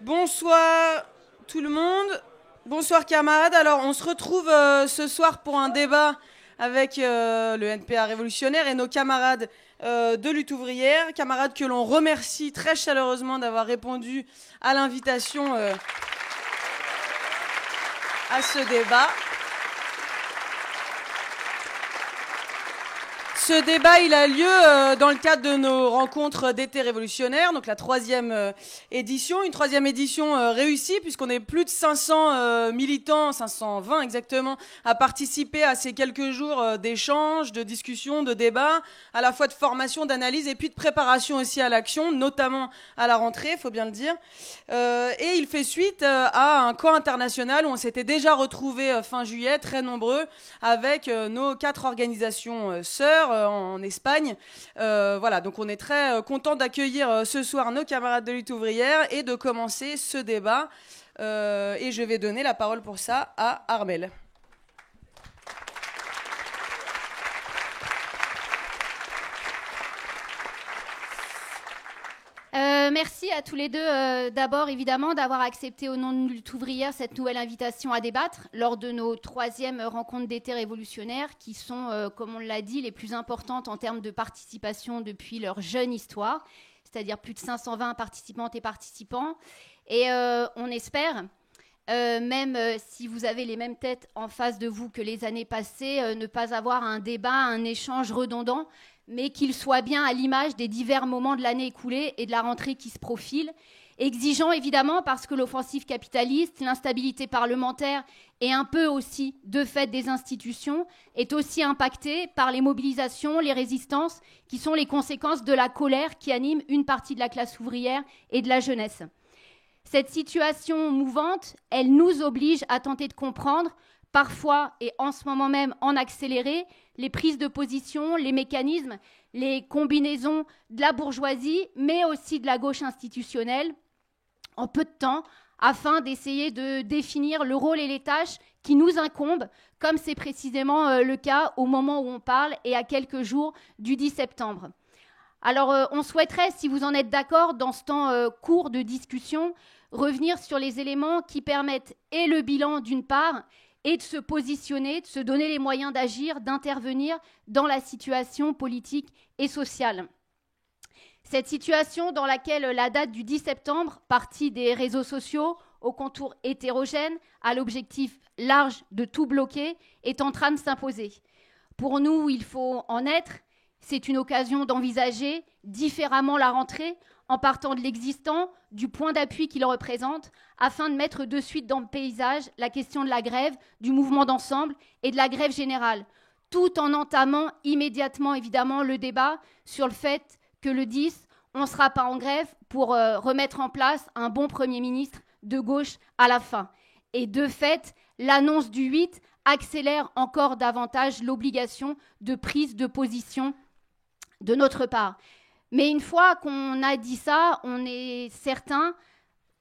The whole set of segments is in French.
Bonsoir tout le monde, bonsoir camarades. Alors on se retrouve ce soir pour un débat avec le NPA révolutionnaire et nos camarades de lutte ouvrière, camarades que l'on remercie très chaleureusement d'avoir répondu à l'invitation à ce débat. Ce débat, il a lieu dans le cadre de nos rencontres d'été révolutionnaire, donc la troisième édition. Une troisième édition réussie, puisqu'on est plus de 500 militants, 520 exactement, à participer à ces quelques jours d'échanges, de discussions, de débats, à la fois de formation, d'analyse, et puis de préparation aussi à l'action, notamment à la rentrée, il faut bien le dire. Et il fait suite à un camp international où on s'était déjà retrouvés fin juillet, très nombreux, avec nos 4 organisations sœurs, en Espagne. Voilà, donc on est très content d'accueillir ce soir nos camarades de lutte ouvrière et de commencer ce débat. Et je vais donner la parole pour ça à Armelle. Merci à tous les deux, d'abord évidemment d'avoir accepté au nom de Lutte ouvrière cette nouvelle invitation à débattre lors de nos 3e rencontres d'été révolutionnaire qui sont, comme on l'a dit, les plus importantes en termes de participation depuis leur jeune histoire, c'est-à-dire plus de 520 participantes et participants. Et on espère, même si vous avez les mêmes têtes en face de vous que les années passées, ne pas avoir un débat, un échange redondant, mais qu'il soit bien à l'image des divers moments de l'année écoulée et de la rentrée qui se profile. Exigeant évidemment parce que l'offensive capitaliste, l'instabilité parlementaire et un peu aussi de fait des institutions est aussi impactée par les mobilisations, les résistances qui sont les conséquences de la colère qui anime une partie de la classe ouvrière et de la jeunesse. Cette situation mouvante, elle nous oblige à tenter de comprendre, parfois et en ce moment même en accéléré, les prises de position, les mécanismes, les combinaisons de la bourgeoisie, mais aussi de la gauche institutionnelle, en peu de temps, afin d'essayer de définir le rôle et les tâches qui nous incombent, comme c'est précisément le cas au moment où on parle et à quelques jours du 10 septembre. Alors, on souhaiterait, si vous en êtes d'accord, dans ce temps court de discussion, revenir sur les éléments qui permettent et le bilan d'une part, et de se positionner, de se donner les moyens d'agir, d'intervenir dans la situation politique et sociale. Cette situation dans laquelle la date du 10 septembre, partie des réseaux sociaux, aux contours hétérogènes, à l'objectif large de tout bloquer, est en train de s'imposer. Pour nous, il faut en être. C'est une occasion d'envisager différemment la rentrée, en partant de l'existant, du point d'appui qu'il représente, afin de mettre de suite dans le paysage la question de la grève, du mouvement d'ensemble et de la grève générale, tout en entamant immédiatement, évidemment, le débat sur le fait que le 10, on ne sera pas en grève pour remettre en place un bon Premier ministre de gauche à la fin. Et de fait, l'annonce du 8 accélère encore davantage l'obligation de prise de position de notre part. Mais une fois qu'on a dit ça, on est certain,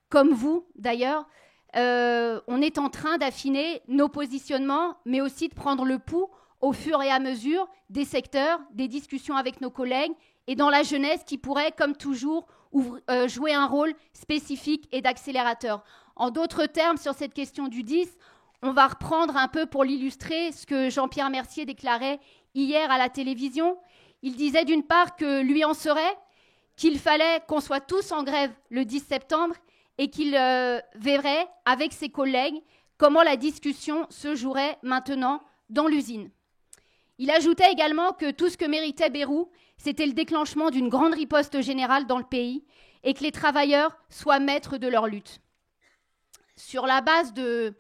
comme vous d'ailleurs, on est en train d'affiner nos positionnements, mais aussi de prendre le pouls au fur et à mesure des secteurs, des discussions avec nos collègues et dans la jeunesse qui pourrait, comme toujours, jouer un rôle spécifique et d'accélérateur. En d'autres termes, sur cette question du 10, on va reprendre un peu pour l'illustrer ce que Jean-Pierre Mercier déclarait hier à la télévision. Il disait d'une part que lui en serait, qu'il fallait qu'on soit tous en grève le 10 septembre et qu'il verrait avec ses collègues comment la discussion se jouerait maintenant dans l'usine. Il ajoutait également que tout ce que méritait Bayrou, c'était le déclenchement d'une grande riposte générale dans le pays et que les travailleurs soient maîtres de leur lutte. Sur la base de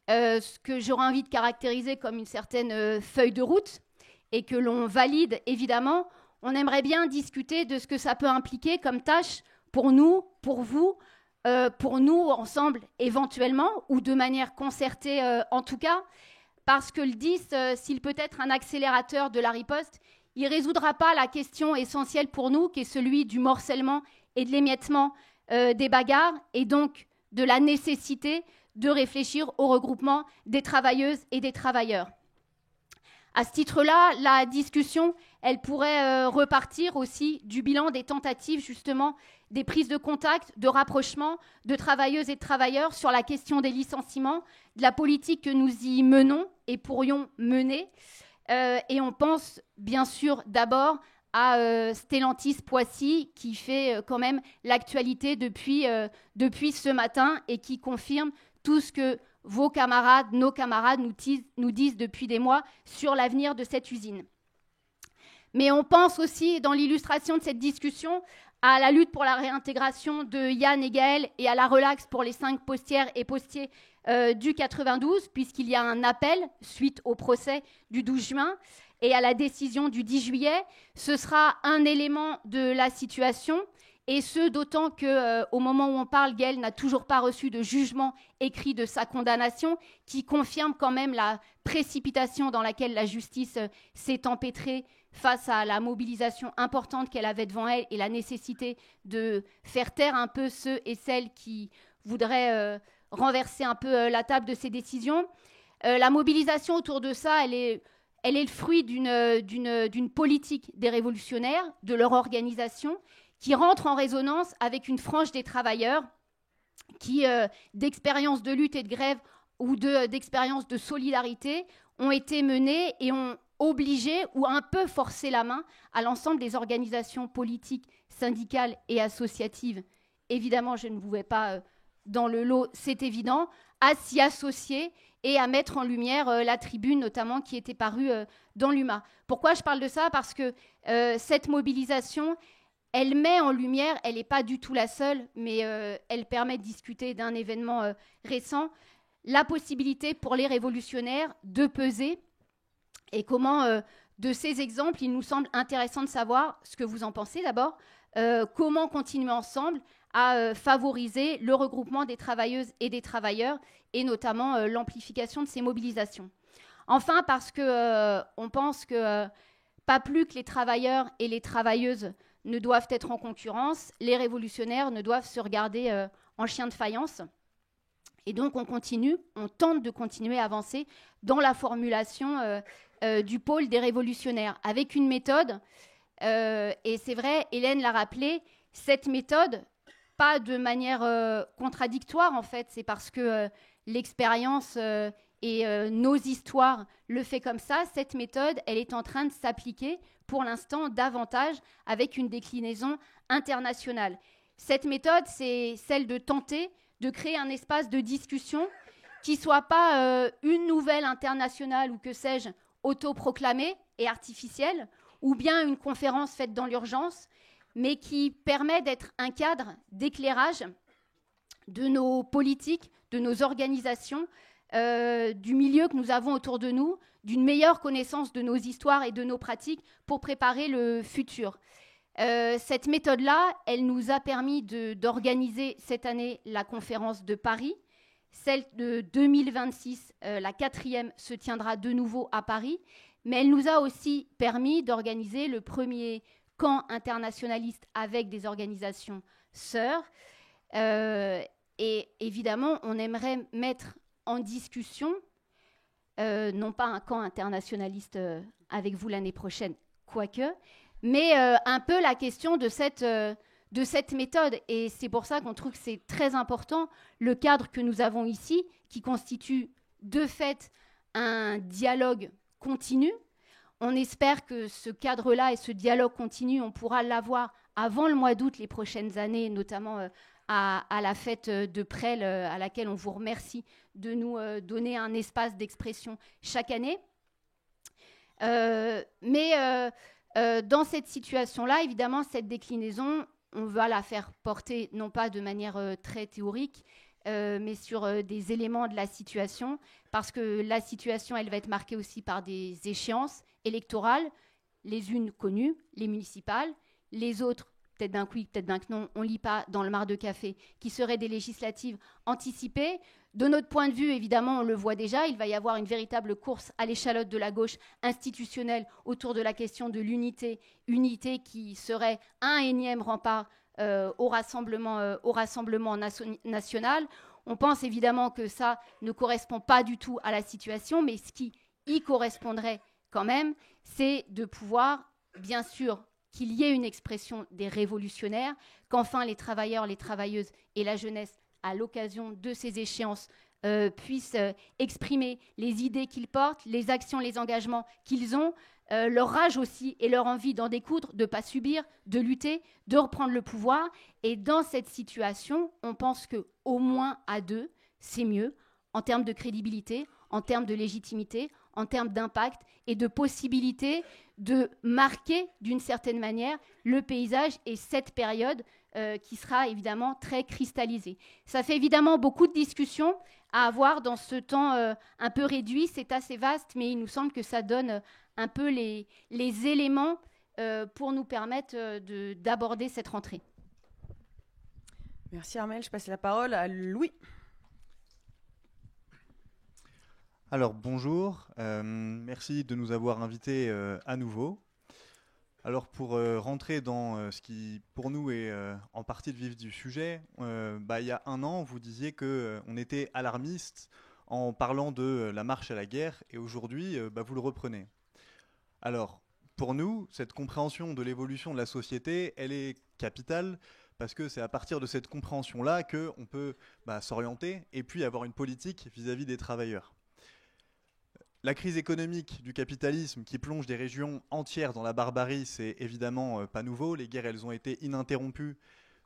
ce que j'aurais envie de caractériser comme une certaine feuille de route, et que l'on valide évidemment, on aimerait bien discuter de ce que ça peut impliquer comme tâche pour nous, pour vous, pour nous ensemble éventuellement, ou de manière concertée en tout cas, parce que le 10, s'il peut être un accélérateur de la riposte, il ne résoudra pas la question essentielle pour nous, qui est celui du morcellement et de l'émiettement des bagarres, et donc de la nécessité de réfléchir au regroupement des travailleuses et des travailleurs. À ce titre-là, la discussion, elle pourrait repartir aussi du bilan des tentatives, justement, des prises de contact, de rapprochement de travailleuses et de travailleurs sur la question des licenciements, de la politique que nous y menons et pourrions mener. Et on pense, bien sûr, d'abord à Stellantis-Poissy, qui fait quand même l'actualité depuis ce matin et qui confirme tout ce que vos camarades, nos camarades nous disent depuis des mois sur l'avenir de cette usine. Mais on pense aussi, dans l'illustration de cette discussion, à la lutte pour la réintégration de Yann et Gaël et à la relaxe pour les 5 postières et postiers du 92, puisqu'il y a un appel suite au procès du 12 juin et à la décision du 10 juillet. Ce sera un élément de la situation. Et ce, d'autant qu'au moment où on parle, Gaël n'a toujours pas reçu de jugement écrit de sa condamnation, qui confirme quand même la précipitation dans laquelle la justice s'est empêtrée face à la mobilisation importante qu'elle avait devant elle et la nécessité de faire taire un peu ceux et celles qui voudraient renverser un peu la table de ces décisions. La mobilisation autour de ça, elle est le fruit d'une politique des révolutionnaires, de leur organisation, qui rentre en résonance avec une frange des travailleurs qui, d'expériences de lutte et de grève ou d'expériences de solidarité, ont été menées et ont obligé ou un peu forcé la main à l'ensemble des organisations politiques, syndicales et associatives. Évidemment, je ne pouvais pas dans le lot, c'est évident, à s'y associer et à mettre en lumière la tribune, notamment, qui était parue dans l'UMA. Pourquoi je parle de ça ? Parce que cette mobilisation, elle met en lumière, elle n'est pas du tout la seule, mais elle permet de discuter d'un événement récent, la possibilité pour les révolutionnaires de peser et comment, de ces exemples, il nous semble intéressant de savoir ce que vous en pensez d'abord, comment continuer ensemble à favoriser le regroupement des travailleuses et des travailleurs et notamment l'amplification de ces mobilisations. Enfin, parce qu'on pense que pas plus que les travailleurs et les travailleuses ne doivent être en concurrence, les révolutionnaires ne doivent se regarder en chien de faïence. Et donc on tente de continuer à avancer dans la formulation du pôle des révolutionnaires, avec une méthode, et c'est vrai, Hélène l'a rappelé, cette méthode, pas de manière contradictoire en fait, c'est parce que l'expérience et nos histoires le fait comme ça, cette méthode, elle est en train de s'appliquer pour l'instant davantage avec une déclinaison internationale. Cette méthode, c'est celle de tenter de créer un espace de discussion qui ne soit pas une nouvelle internationale ou que sais-je, autoproclamée et artificielle, ou bien une conférence faite dans l'urgence, mais qui permet d'être un cadre d'éclairage de nos politiques, de nos organisations, du milieu que nous avons autour de nous, d'une meilleure connaissance de nos histoires et de nos pratiques pour préparer le futur. Cette méthode-là, elle nous a permis d'organiser cette année la conférence de Paris. Celle de 2026, la 4e, se tiendra de nouveau à Paris. Mais elle nous a aussi permis d'organiser le premier camp internationaliste avec des organisations sœurs. Et évidemment, on aimerait mettre en discussion, non pas un camp internationaliste avec vous l'année prochaine, quoique, mais un peu la question de cette méthode. Et c'est pour ça qu'on trouve que c'est très important, le cadre que nous avons ici, qui constitue de fait un dialogue continu. On espère que ce cadre-là et ce dialogue continu, on pourra l'avoir avant le mois d'août les prochaines années, notamment à la fête de Presles, à laquelle on vous remercie de nous donner un espace d'expression chaque année. Mais dans cette situation-là, évidemment, cette déclinaison, on va la faire porter non pas de manière très théorique, mais sur des éléments de la situation, parce que la situation, elle va être marquée aussi par des échéances électorales, les unes connues, les municipales, les autres, peut-être d'un oui, peut-être d'un non, on ne lit pas dans le mar de café, qui seraient des législatives anticipées. De notre point de vue, évidemment, on le voit déjà, il va y avoir une véritable course à l'échalote de la gauche institutionnelle autour de la question de l'unité, unité qui serait un énième rempart au rassemblement national. On pense évidemment que ça ne correspond pas du tout à la situation, mais ce qui y correspondrait quand même, c'est de pouvoir, bien sûr, qu'il y ait une expression des révolutionnaires, qu'enfin les travailleurs, les travailleuses et la jeunesse, à l'occasion de ces échéances, puissent exprimer les idées qu'ils portent, les actions, les engagements qu'ils ont, leur rage aussi et leur envie d'en découdre, de ne pas subir, de lutter, de reprendre le pouvoir. Et dans cette situation, on pense qu'au moins à deux, c'est mieux, en termes de crédibilité, en termes de légitimité, en termes d'impact et de possibilité de marquer d'une certaine manière le paysage et cette période qui sera évidemment très cristallisée. Ça fait évidemment beaucoup de discussions à avoir dans ce temps un peu réduit. C'est assez vaste, mais il nous semble que ça donne un peu les éléments pour nous permettre d'aborder cette rentrée. Merci Armelle. Je passe la parole à Louis. Alors bonjour, merci de nous avoir invités à nouveau. Alors pour rentrer dans ce qui pour nous est en partie le vif du sujet, il y a un an vous disiez qu'on était alarmiste en parlant de la marche à la guerre et aujourd'hui vous le reprenez. Alors pour nous, cette compréhension de l'évolution de la société, elle est capitale parce que c'est à partir de cette compréhension-là qu'on peut s'orienter et puis avoir une politique vis-à-vis des travailleurs. La crise économique du capitalisme qui plonge des régions entières dans la barbarie, c'est évidemment pas nouveau. Les guerres, elles ont été ininterrompues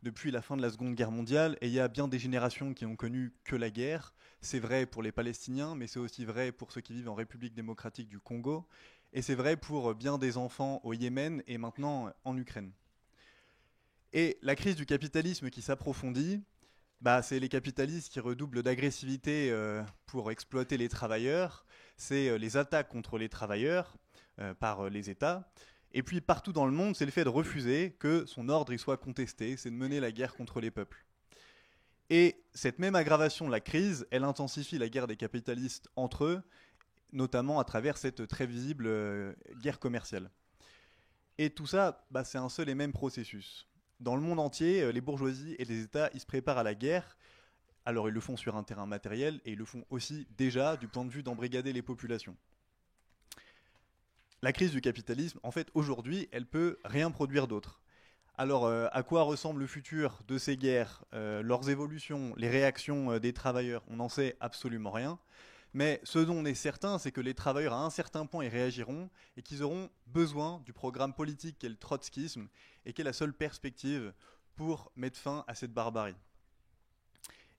depuis la fin de la Seconde Guerre mondiale et il y a bien des générations qui n'ont connu que la guerre. C'est vrai pour les Palestiniens, mais c'est aussi vrai pour ceux qui vivent en République démocratique du Congo et c'est vrai pour bien des enfants au Yémen et maintenant en Ukraine. Et la crise du capitalisme qui s'approfondit, c'est les capitalistes qui redoublent d'agressivité pour exploiter les travailleurs. C'est les attaques contre les travailleurs par les États. Et puis partout dans le monde, c'est le fait de refuser que son ordre y soit contesté, c'est de mener la guerre contre les peuples. Et cette même aggravation de la crise, elle intensifie la guerre des capitalistes entre eux, notamment à travers cette très visible guerre commerciale. Et tout ça, c'est un seul et même processus. Dans le monde entier, les bourgeoisies et les États, ils se préparent à la guerre. Alors ils le font sur un terrain matériel et ils le font aussi déjà du point de vue d'embrigader les populations. La crise du capitalisme, en fait, aujourd'hui, elle peut rien produire d'autre. Alors à quoi ressemble le futur de ces guerres, leurs évolutions, les réactions des travailleurs, on n'en sait absolument rien. Mais ce dont on est certain, c'est que les travailleurs, à un certain point, ils réagiront et qu'ils auront besoin du programme politique qu'est le trotskisme et qui est la seule perspective pour mettre fin à cette barbarie.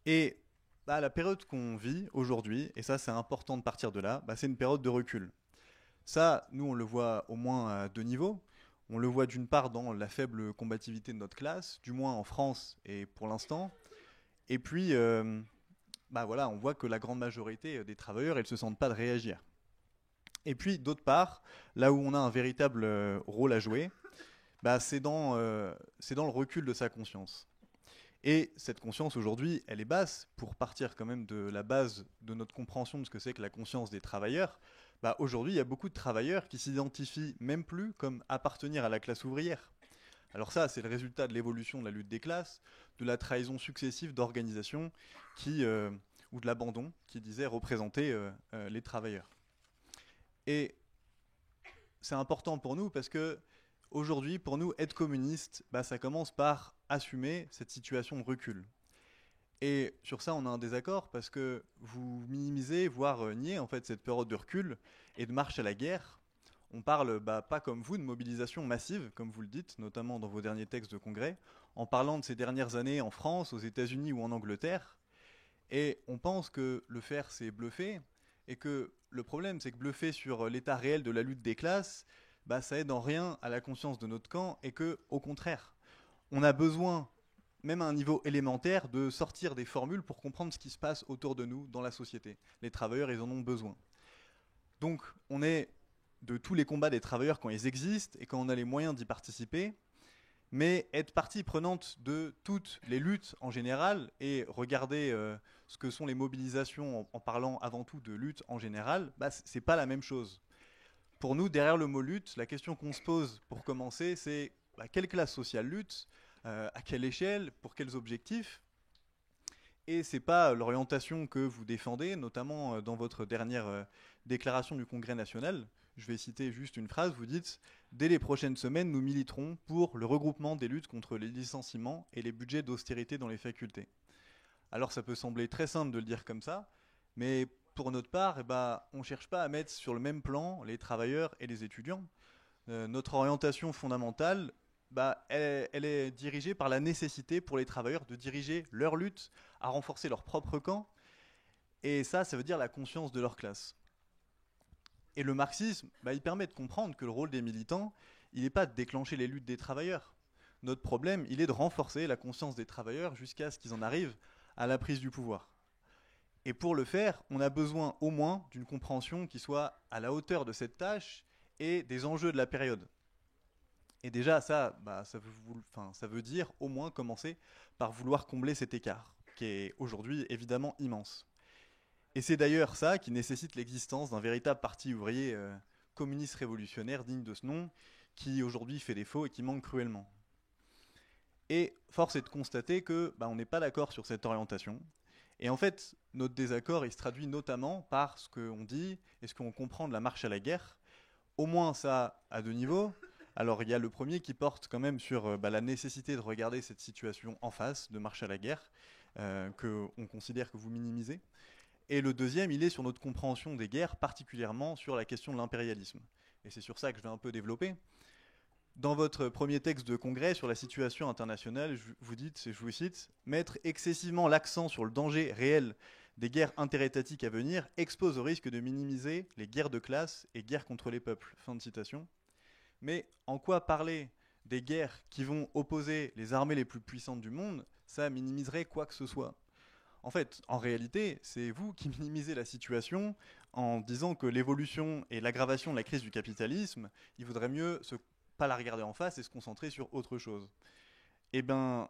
Et la période qu'on vit aujourd'hui, et ça c'est important de partir de là, c'est une période de recul. Ça, nous on le voit au moins à deux niveaux. On le voit d'une part dans la faible combativité de notre classe, du moins en France et pour l'instant. Et puis, on voit que la grande majorité des travailleurs, ils ne se sentent pas de réagir. Et puis, d'autre part, là où on a un véritable rôle à jouer, c'est dans le recul de sa conscience. Et cette conscience, aujourd'hui, elle est basse. Pour partir quand même de la base de notre compréhension de ce que c'est que la conscience des travailleurs, aujourd'hui, il y a beaucoup de travailleurs qui s'identifient même plus comme appartenir à la classe ouvrière. Alors ça, c'est le résultat de l'évolution de la lutte des classes, de la trahison successive d'organisations ou de l'abandon qui disaient représenter les travailleurs. Et c'est important pour nous parce que aujourd'hui, pour nous, être communiste, ça commence par assumer cette situation de recul. Et sur ça, on a un désaccord parce que vous minimisez, voire niez en fait cette période de recul et de marche à la guerre. On parle, pas comme vous, de mobilisation massive, comme vous le dites, notamment dans vos derniers textes de congrès, en parlant de ces dernières années en France, aux États-Unis ou en Angleterre. Et on pense que le faire, c'est bluffer, et que le problème, c'est que bluffer sur l'état réel de la lutte des classes, ça aide en rien à la conscience de notre camp, et que, au contraire, on a besoin, même à un niveau élémentaire, de sortir des formules pour comprendre ce qui se passe autour de nous dans la société. Les travailleurs, ils en ont besoin. Donc, on est de tous les combats des travailleurs quand ils existent et quand on a les moyens d'y participer, mais être partie prenante de toutes les luttes en général et regarder ce que sont les mobilisations en parlant avant tout de lutte en général, c'est pas la même chose. Pour nous, derrière le mot lutte, la question qu'on se pose pour commencer, c'est quelle classe sociale lutte, à quelle échelle, pour quels objectifs. Et c'est pas l'orientation que vous défendez, notamment dans votre dernière déclaration du Congrès national. je vais citer juste une phrase, vous dites « Dès les prochaines semaines, nous militerons pour le regroupement des luttes contre les licenciements et les budgets d'austérité dans les facultés. » Alors ça peut sembler très simple de le dire comme ça, mais pour notre part, on ne cherche pas à mettre sur le même plan les travailleurs et les étudiants. Notre orientation fondamentale, elle est dirigée par la nécessité pour les travailleurs de diriger leur lutte à renforcer leur propre camp, et ça veut dire la conscience de leur classe. Et le marxisme, il permet de comprendre que le rôle des militants, il n'est pas de déclencher les luttes des travailleurs. Notre problème, il est de renforcer la conscience des travailleurs jusqu'à ce qu'ils en arrivent à la prise du pouvoir. Et pour le faire, on a besoin au moins d'une compréhension qui soit à la hauteur de cette tâche et des enjeux de la période. Et déjà, ça veut dire au moins commencer par vouloir combler cet écart, qui est aujourd'hui évidemment immense. Et c'est d'ailleurs ça qui nécessite l'existence d'un véritable parti ouvrier communiste révolutionnaire digne de ce nom, qui aujourd'hui fait défaut et qui manque cruellement. Et force est de constater que on n'est pas d'accord sur cette orientation. Et en fait, notre désaccord, il se traduit notamment par ce qu'on dit et ce qu'on comprend de la marche à la guerre. Au moins ça à deux niveaux. Alors il y a le premier qui porte quand même sur la nécessité de regarder cette situation en face, de marche à la guerre, qu'on considère que vous minimisez. Et le deuxième, il est sur notre compréhension des guerres, particulièrement sur la question de l'impérialisme. Et c'est sur ça que je vais un peu développer. Dans votre premier texte de congrès sur la situation internationale, vous dites, et je vous cite, « Mettre excessivement l'accent sur le danger réel des guerres interétatiques à venir expose au risque de minimiser les guerres de classe et guerres contre les peuples. » Fin de citation. Mais en quoi parler des guerres qui vont opposer les armées les plus puissantes du monde, ça minimiserait quoi que ce soit? En fait, en réalité, c'est vous qui minimisez la situation en disant que l'évolution et l'aggravation de la crise du capitalisme, il vaudrait mieux pas la regarder en face et se concentrer sur autre chose. Eh bien,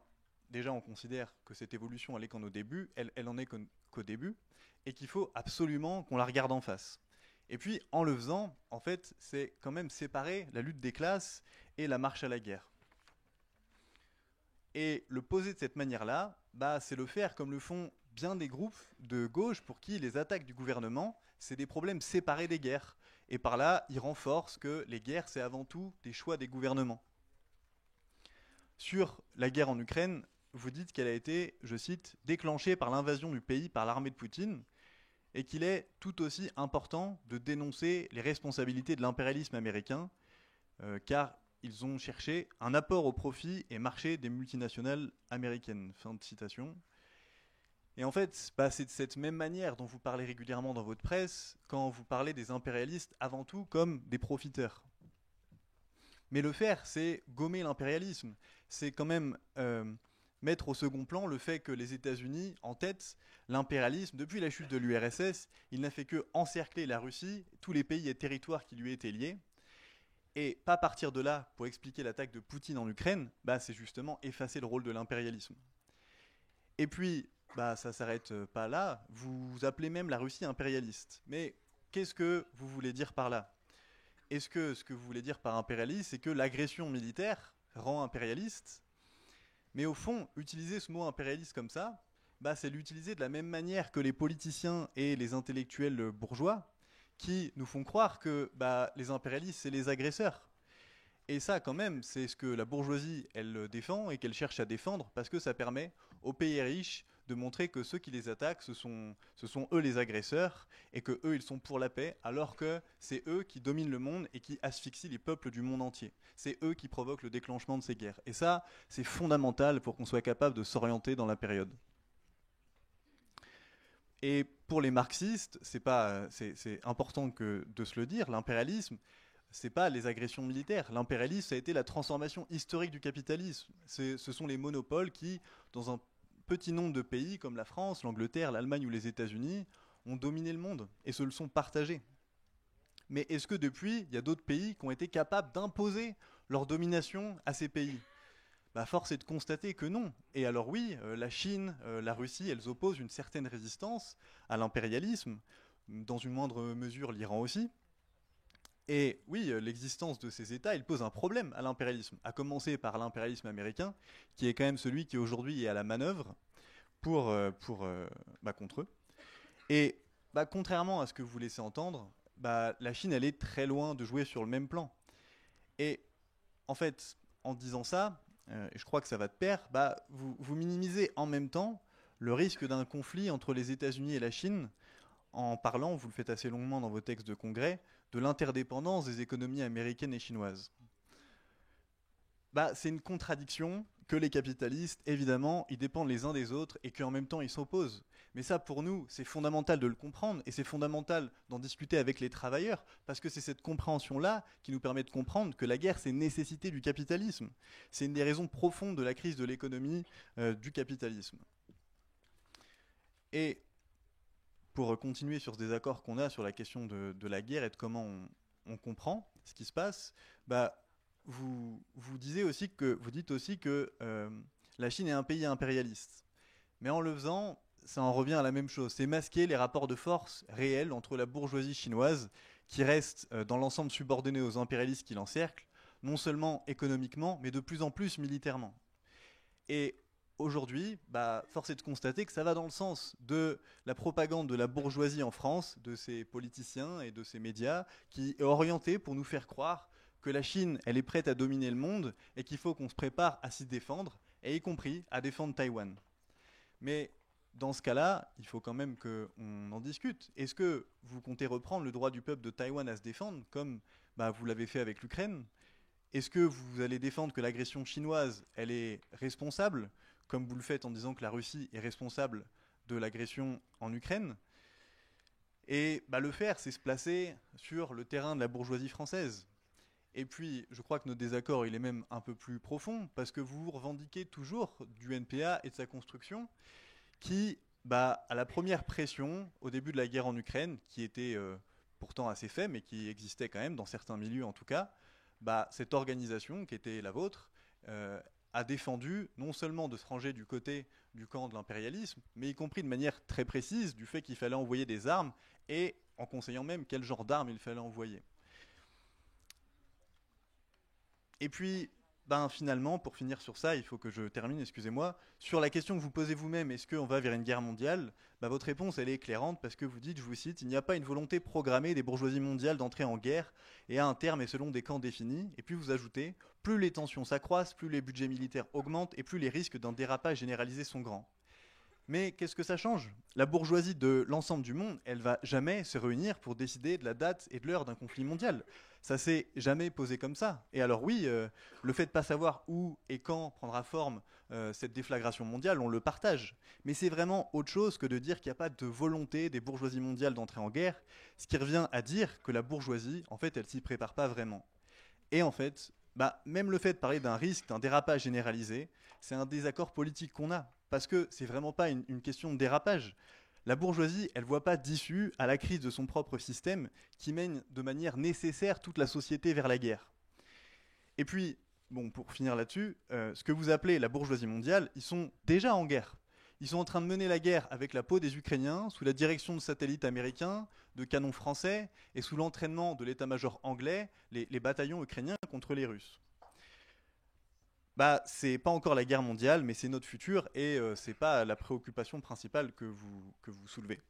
déjà, on considère que cette évolution, elle est qu'en au début, elle en est qu'au début, et qu'il faut absolument qu'on la regarde en face. Et puis, en le faisant, en fait, c'est quand même séparer la lutte des classes et la marche à la guerre. Et le poser de cette manière-là, c'est le faire comme le font bien des groupes de gauche pour qui les attaques du gouvernement, c'est des problèmes séparés des guerres. Et par là, ils renforcent que les guerres, c'est avant tout des choix des gouvernements. Sur la guerre en Ukraine, vous dites qu'elle a été, je cite, « déclenchée par l'invasion du pays par l'armée de Poutine » et qu'il est tout aussi important de dénoncer les responsabilités de l'impérialisme américain, car ils ont cherché un apport au profit et marché des multinationales américaines. Fin de citation. Et en fait, c'est de cette même manière dont vous parlez régulièrement dans votre presse quand vous parlez des impérialistes avant tout comme des profiteurs. Mais le faire, c'est gommer l'impérialisme. C'est quand même mettre au second plan le fait que les États-Unis, en tête, l'impérialisme, depuis la chute de l'URSS, il n'a fait que encercler la Russie, tous les pays et territoires qui lui étaient liés. Et pas partir de là pour expliquer l'attaque de Poutine en Ukraine, c'est justement effacer le rôle de l'impérialisme. Et puis, ça s'arrête pas là, vous appelez même la Russie impérialiste. Mais qu'est-ce que vous voulez dire par là? Est-ce que ce que vous voulez dire par impérialiste, c'est que l'agression militaire rend impérialiste? Mais au fond, utiliser ce mot impérialiste comme ça, c'est l'utiliser de la même manière que les politiciens et les intellectuels bourgeois, qui nous font croire que les impérialistes, c'est les agresseurs. Et ça, quand même, c'est ce que la bourgeoisie, elle défend et qu'elle cherche à défendre, parce que ça permet aux pays riches de montrer que ceux qui les attaquent, ce sont eux les agresseurs, et que eux, ils sont pour la paix, alors que c'est eux qui dominent le monde et qui asphyxient les peuples du monde entier. C'est eux qui provoquent le déclenchement de ces guerres. Et ça, c'est fondamental pour qu'on soit capable de s'orienter dans la période. Et pour les marxistes, c'est important de se le dire, l'impérialisme, c'est pas les agressions militaires. L'impérialisme, ça a été la transformation historique du capitalisme. Ce sont les monopoles qui, dans un petit nombre de pays comme la France, l'Angleterre, l'Allemagne ou les États-Unis, ont dominé le monde et se le sont partagés. Mais est-ce que depuis, il y a d'autres pays qui ont été capables d'imposer leur domination à ces pays ? Force est de constater que non. Et alors oui, la Chine, la Russie, elles opposent une certaine résistance à l'impérialisme, dans une moindre mesure l'Iran aussi. Et oui, l'existence de ces États, il pose un problème à l'impérialisme, à commencer par l'impérialisme américain, qui est quand même celui qui aujourd'hui est à la manœuvre contre eux. Et contrairement à ce que vous laissez entendre, la Chine, elle est très loin de jouer sur le même plan. Et en fait, en disant ça, et je crois que ça va de pair, vous minimisez en même temps le risque d'un conflit entre les États-Unis et la Chine en parlant, vous le faites assez longuement dans vos textes de congrès, de l'interdépendance des économies américaines et chinoises. C'est une contradiction que les capitalistes, évidemment, ils dépendent les uns des autres et qu'en même temps ils s'opposent. Mais ça, pour nous, c'est fondamental de le comprendre et c'est fondamental d'en discuter avec les travailleurs parce que c'est cette compréhension-là qui nous permet de comprendre que la guerre, c'est une nécessité du capitalisme. C'est une des raisons profondes de la crise de l'économie du capitalisme. Et pour continuer sur ce désaccord qu'on a sur la question de la guerre et de comment on comprend ce qui se passe, vous dites aussi que la Chine est un pays impérialiste. Mais en le faisant, ça en revient à la même chose. C'est masquer les rapports de force réels entre la bourgeoisie chinoise, qui reste dans l'ensemble subordonnée aux impérialistes qui l'encerclent, non seulement économiquement, mais de plus en plus militairement. Et aujourd'hui, force est de constater que ça va dans le sens de la propagande de la bourgeoisie en France, de ses politiciens et de ses médias, qui est orientée pour nous faire croire que la Chine, elle est prête à dominer le monde et qu'il faut qu'on se prépare à s'y défendre, et y compris à défendre Taïwan. Mais dans ce cas-là, il faut quand même qu'on en discute. Est-ce que vous comptez reprendre le droit du peuple de Taïwan à se défendre, comme vous l'avez fait avec l'Ukraine? Est-ce que vous allez défendre que l'agression chinoise, elle est responsable, comme vous le faites en disant que la Russie est responsable de l'agression en Ukraine? Et le faire, c'est se placer sur le terrain de la bourgeoisie française. Et puis, je crois que notre désaccord, il est même un peu plus profond, parce que vous vous revendiquez toujours du NPA et de sa construction, qui, à la première pression, au début de la guerre en Ukraine, qui était pourtant assez faible, mais qui existait quand même, dans certains milieux en tout cas, cette organisation, qui était la vôtre, a défendu non seulement de se ranger du côté du camp de l'impérialisme, mais y compris de manière très précise du fait qu'il fallait envoyer des armes, et en conseillant même quel genre d'armes il fallait envoyer. Et puis, finalement, pour finir sur ça, il faut que je termine, excusez-moi, sur la question que vous posez vous-même, est-ce qu'on va vers une guerre mondiale? Votre réponse, elle est éclairante, parce que vous dites, je vous cite, « Il n'y a pas une volonté programmée des bourgeoisies mondiales d'entrer en guerre, et à un terme et selon des camps définis. » Et puis vous ajoutez, « Plus les tensions s'accroissent, plus les budgets militaires augmentent, et plus les risques d'un dérapage généralisé sont grands. » Mais qu'est-ce que ça change? La bourgeoisie de l'ensemble du monde, elle va jamais se réunir pour décider de la date et de l'heure d'un conflit mondial. Ça s'est jamais posé comme ça. Et alors oui, le fait de ne pas savoir où et quand prendra forme cette déflagration mondiale, on le partage. Mais c'est vraiment autre chose que de dire qu'il n'y a pas de volonté des bourgeoisies mondiales d'entrer en guerre, ce qui revient à dire que la bourgeoisie, en fait, elle s'y prépare pas vraiment. Et en fait, même le fait de parler d'un risque, d'un dérapage généralisé, c'est un désaccord politique qu'on a. Parce que c'est vraiment pas une question de dérapage. La bourgeoisie, elle ne voit pas d'issue à la crise de son propre système qui mène de manière nécessaire toute la société vers la guerre. Et puis, pour finir là-dessus, ce que vous appelez la bourgeoisie mondiale, ils sont déjà en guerre. Ils sont en train de mener la guerre avec la peau des Ukrainiens, sous la direction de satellites américains, de canons français, et sous l'entraînement de l'état-major anglais, les bataillons ukrainiens contre les Russes. C'est pas encore la guerre mondiale, mais c'est notre futur et c'est pas la préoccupation principale que vous soulevez.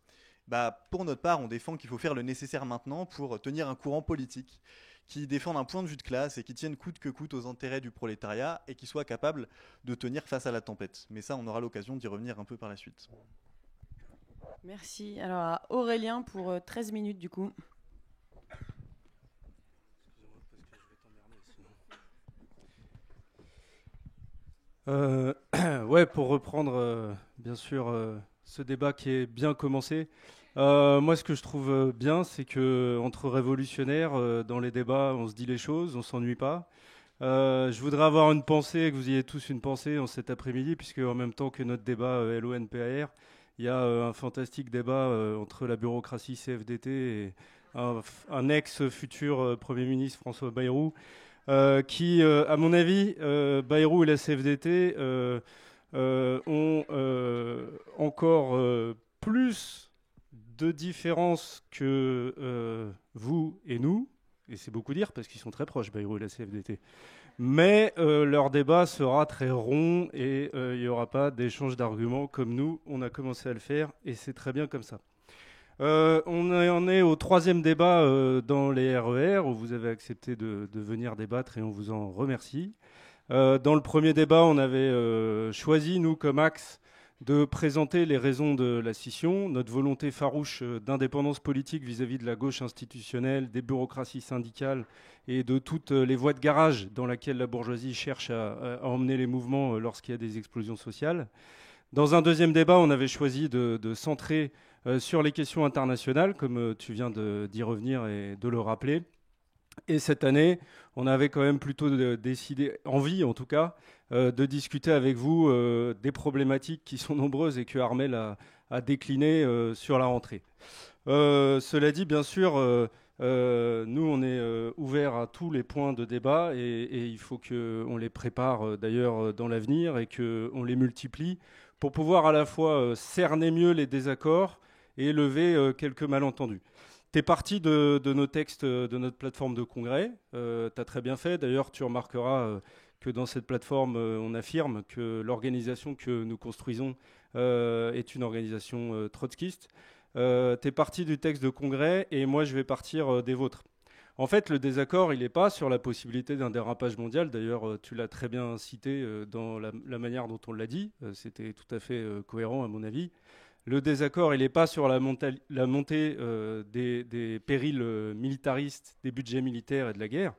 Pour notre part, on défend qu'il faut faire le nécessaire maintenant pour tenir un courant politique qui défende un point de vue de classe et qui tienne coûte que coûte aux intérêts du prolétariat et qui soit capable de tenir face à la tempête. Mais ça, on aura l'occasion d'y revenir un peu par la suite. Merci. Alors à Aurélien pour 13 minutes du coup. Ouais, pour reprendre bien sûr ce débat qui est bien commencé. Moi, ce que je trouve bien, c'est que entre révolutionnaires, dans les débats, on se dit les choses, on s'ennuie pas. Je voudrais avoir une pensée, que vous ayez tous une pensée en cet après-midi, puisque en même temps que notre débat LONPAR, il y a un fantastique débat entre la bureaucratie CFDT et un ex-futur Premier ministre François Bayrou. Qui, à mon avis, Bayrou et la CFDT ont encore plus de différences que vous et nous, et c'est beaucoup dire parce qu'ils sont très proches, Bayrou et la CFDT. Mais leur débat sera très rond et il n'y aura pas d'échange d'arguments comme nous, on a commencé à le faire, et c'est très bien comme ça. On en est au 3e débat dans les RER, où vous avez accepté de venir débattre et on vous en remercie. Dans le premier débat, on avait choisi, nous, comme axe, de présenter les raisons de la scission, notre volonté farouche d'indépendance politique vis-à-vis de la gauche institutionnelle, des bureaucraties syndicales et de toutes les voies de garage dans lesquelles la bourgeoisie cherche à emmener les mouvements lorsqu'il y a des explosions sociales. Dans un deuxième débat, on avait choisi de centrer sur les questions internationales, comme tu viens d'y revenir et de le rappeler. Et cette année, on avait quand même plutôt décidé, envie en tout cas, de discuter avec vous des problématiques qui sont nombreuses et que Armel a déclinées sur la rentrée. Cela dit, bien sûr, nous, on est ouverts à tous les points de débat et il faut qu'on les prépare d'ailleurs dans l'avenir et qu'on les multiplie pour pouvoir à la fois cerner mieux les désaccords et lever quelques malentendus. T'es parti de nos textes, de notre plateforme de congrès. T'as très bien fait. D'ailleurs, tu remarqueras que dans cette plateforme, on affirme que l'organisation que nous construisons est une organisation trotskiste. T'es parti du texte de congrès et moi, je vais partir des vôtres. En fait, le désaccord, il n'est pas sur la possibilité d'un dérapage mondial. D'ailleurs, tu l'as très bien cité dans la manière dont on l'a dit. C'était tout à fait cohérent, à mon avis. Le désaccord, il n'est pas sur la montée des périls militaristes, des budgets militaires et de la guerre.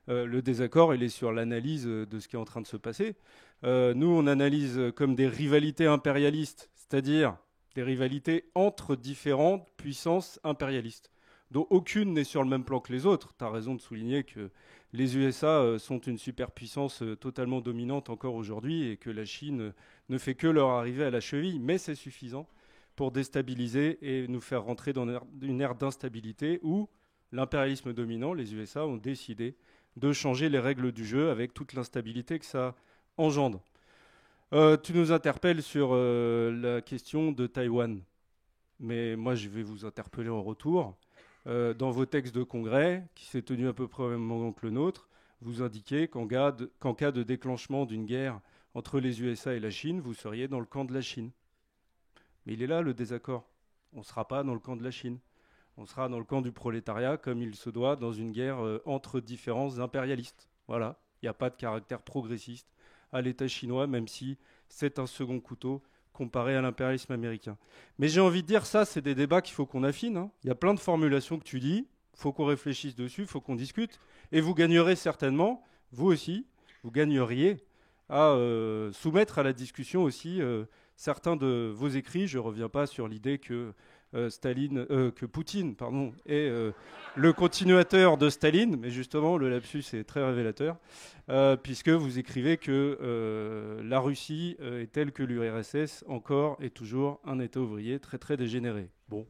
Le désaccord, il est sur l'analyse de ce qui est en train de se passer. Nous, on analyse comme des rivalités impérialistes, c'est-à-dire des rivalités entre différentes puissances impérialistes, dont aucune n'est sur le même plan que les autres. Tu as raison de souligner que les USA sont une superpuissance totalement dominante encore aujourd'hui et que la Chine ne fait que leur arriver à la cheville, mais c'est suffisant pour déstabiliser et nous faire rentrer dans une ère d'instabilité où l'impérialisme dominant, les USA, ont décidé de changer les règles du jeu avec toute l'instabilité que ça engendre. Tu nous interpelles sur la question de Taïwan. Mais moi, je vais vous interpeller en retour. Dans vos textes de congrès, qui s'est tenu à peu près au même moment que le nôtre, vous indiquez qu'en cas de déclenchement d'une guerre entre les USA et la Chine, vous seriez dans le camp de la Chine. Mais il est là le désaccord. On ne sera pas dans le camp de la Chine. On sera dans le camp du prolétariat comme il se doit dans une guerre entre différents impérialistes. Voilà, il n'y a pas de caractère progressiste à l'État chinois, même si c'est un second couteau comparé à l'impérialisme américain. Mais j'ai envie de dire, ça, c'est des débats qu'il faut qu'on affine. Hein. Il y a plein de formulations que tu dis, il faut qu'on réfléchisse dessus, il faut qu'on discute. Et vous gagnerez certainement, vous aussi, vous gagneriez à soumettre à la discussion aussi certains de vos écrits. Je ne reviens pas sur l'idée que Poutine est le continuateur de Staline, mais justement, le lapsus est très révélateur, puisque vous écrivez que la Russie est telle que l'URSS, encore et toujours un État ouvrier très très dégénéré. Bon,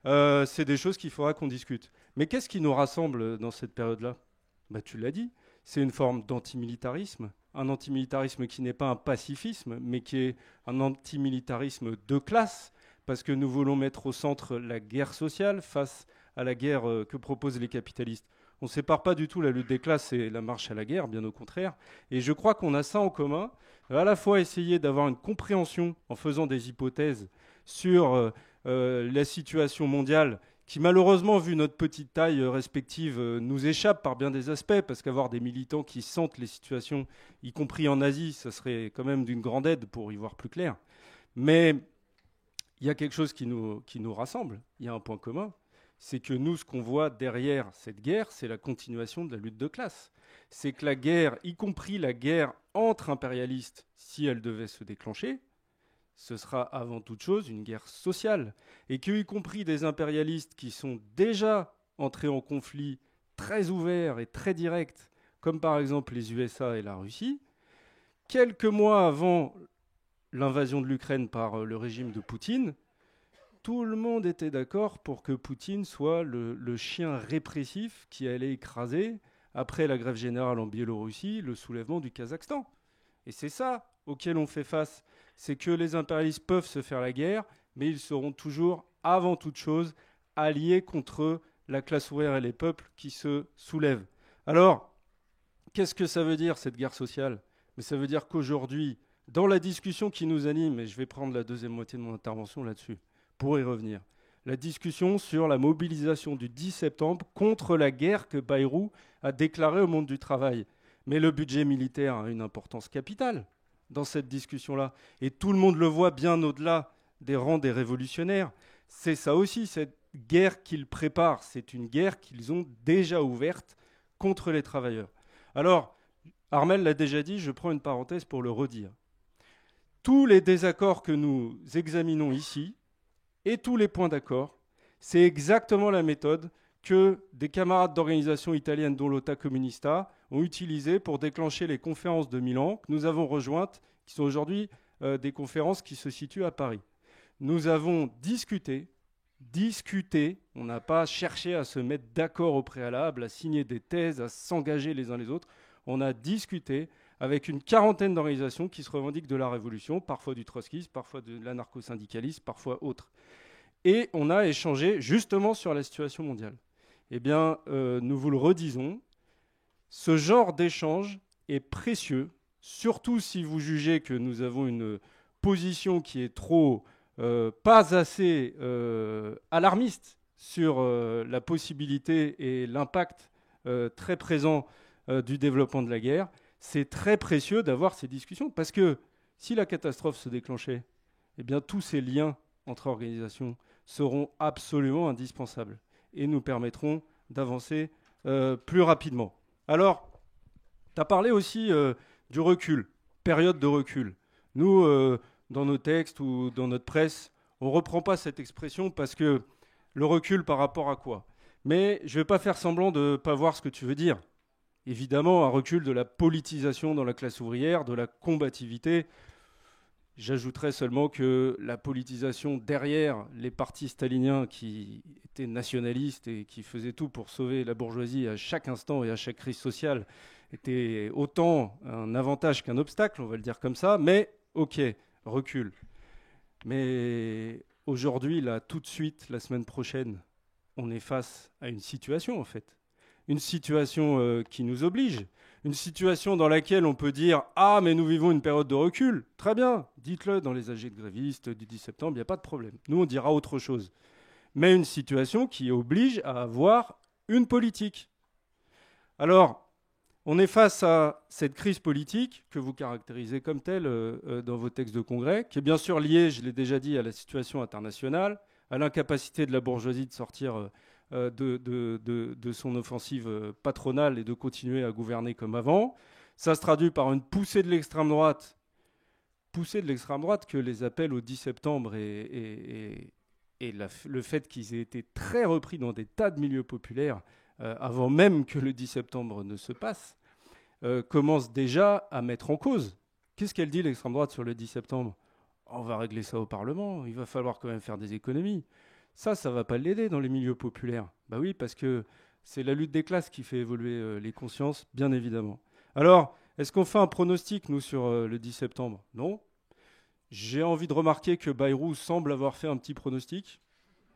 c'est des choses qu'il faudra qu'on discute. Mais qu'est-ce qui nous rassemble dans cette période-là ? Bah, tu l'as dit, c'est une forme d'antimilitarisme, un antimilitarisme qui n'est pas un pacifisme, mais qui est un antimilitarisme de classe, parce que nous voulons mettre au centre la guerre sociale face à la guerre que proposent les capitalistes. On ne sépare pas du tout la lutte des classes et la marche à la guerre, bien au contraire. Et je crois qu'on a ça en commun, à la fois essayer d'avoir une compréhension en faisant des hypothèses sur la situation mondiale, qui malheureusement, vu notre petite taille respective, nous échappe par bien des aspects, parce qu'avoir des militants qui sentent les situations, y compris en Asie, ça serait quand même d'une grande aide pour y voir plus clair. Mais il y a quelque chose qui nous rassemble, il y a un point commun, c'est que nous, ce qu'on voit derrière cette guerre, c'est la continuation de la lutte de classe. C'est que la guerre, y compris la guerre entre impérialistes, si elle devait se déclencher, ce sera avant toute chose une guerre sociale. Et que, y compris des impérialistes qui sont déjà entrés en conflit très ouvert et très direct, comme par exemple les USA et la Russie, quelques mois avant l'invasion de l'Ukraine par le régime de Poutine, tout le monde était d'accord pour que Poutine soit le chien répressif qui allait écraser, après la grève générale en Biélorussie, le soulèvement du Kazakhstan. Et c'est ça auquel on fait face. C'est que les impérialistes peuvent se faire la guerre, mais ils seront toujours, avant toute chose, alliés contre la classe ouvrière et les peuples qui se soulèvent. Alors, qu'est-ce que ça veut dire, cette guerre sociale ? Mais ça veut dire qu'aujourd'hui, dans la discussion qui nous anime, et je vais prendre la deuxième moitié de mon intervention là-dessus, pour y revenir, la discussion sur la mobilisation du 10 septembre contre la guerre que Bayrou a déclarée au monde du travail. Mais le budget militaire a une importance capitale dans cette discussion-là. Et tout le monde le voit bien au-delà des rangs des révolutionnaires. C'est ça aussi, cette guerre qu'ils préparent. C'est une guerre qu'ils ont déjà ouverte contre les travailleurs. Alors, Armelle l'a déjà dit, je prends une parenthèse pour le redire. Tous les désaccords que nous examinons ici, et tous les points d'accord, c'est exactement la méthode que des camarades d'organisation italienne, dont l'Ota Comunista, ont utilisée pour déclencher les conférences de Milan, que nous avons rejointes, qui sont aujourd'hui des conférences qui se situent à Paris. Nous avons discuté, on n'a pas cherché à se mettre d'accord au préalable, à signer des thèses, à s'engager les uns les autres. On a discuté avec une quarantaine d'organisations qui se revendiquent de la révolution, parfois du trotskisme, parfois de l'anarcho-syndicalisme, parfois autres. Et on a échangé justement sur la situation mondiale. Eh bien, nous vous le redisons, ce genre d'échange est précieux, surtout si vous jugez que nous avons une position qui est trop, pas assez alarmiste sur la possibilité et l'impact très présent du développement de la guerre. C'est très précieux d'avoir ces discussions, parce que si la catastrophe se déclenchait, eh bien, tous ces liens entre organisations seront absolument indispensables et nous permettront d'avancer plus rapidement. Alors, tu as parlé aussi du recul, période de recul. Nous, dans nos textes ou dans notre presse, on ne reprend pas cette expression parce que le recul par rapport à quoi ? Mais je ne vais pas faire semblant de ne pas voir ce que tu veux dire. Évidemment, un recul de la politisation dans la classe ouvrière, de la combativité. J'ajouterais seulement que la politisation derrière les partis staliniens qui étaient nationalistes et qui faisaient tout pour sauver la bourgeoisie à chaque instant et à chaque crise sociale était autant un avantage qu'un obstacle, on va le dire comme ça. Mais ok, recul. Mais aujourd'hui, là, tout de suite, la semaine prochaine, on est face à une situation en fait. Une situation qui nous oblige, une situation dans laquelle on peut dire « Ah, mais nous vivons une période de recul ». Très bien, dites-le dans les AG de grévistes du 10 septembre, il n'y a pas de problème. Nous, on dira autre chose. Mais une situation qui oblige à avoir une politique. Alors, on est face à cette crise politique que vous caractérisez comme telle dans vos textes de congrès, qui est bien sûr liée, je l'ai déjà dit, à la situation internationale, à l'incapacité de la bourgeoisie de sortir de son offensive patronale et de continuer à gouverner comme avant. Ça se traduit par une poussée de l'extrême droite que les appels au 10 septembre et le fait qu'ils aient été très repris dans des tas de milieux populaires avant même que le 10 septembre ne se passe, commence déjà à mettre en cause. Qu'est-ce qu'elle dit l'extrême droite sur le 10 septembre ? On va régler ça au Parlement, il va falloir quand même faire des économies. Ça ne va pas l'aider dans les milieux populaires. Bah oui, parce que c'est la lutte des classes qui fait évoluer les consciences, bien évidemment. Alors, est-ce qu'on fait un pronostic, nous, sur le 10 septembre ? Non. J'ai envie de remarquer que Bayrou semble avoir fait un petit pronostic.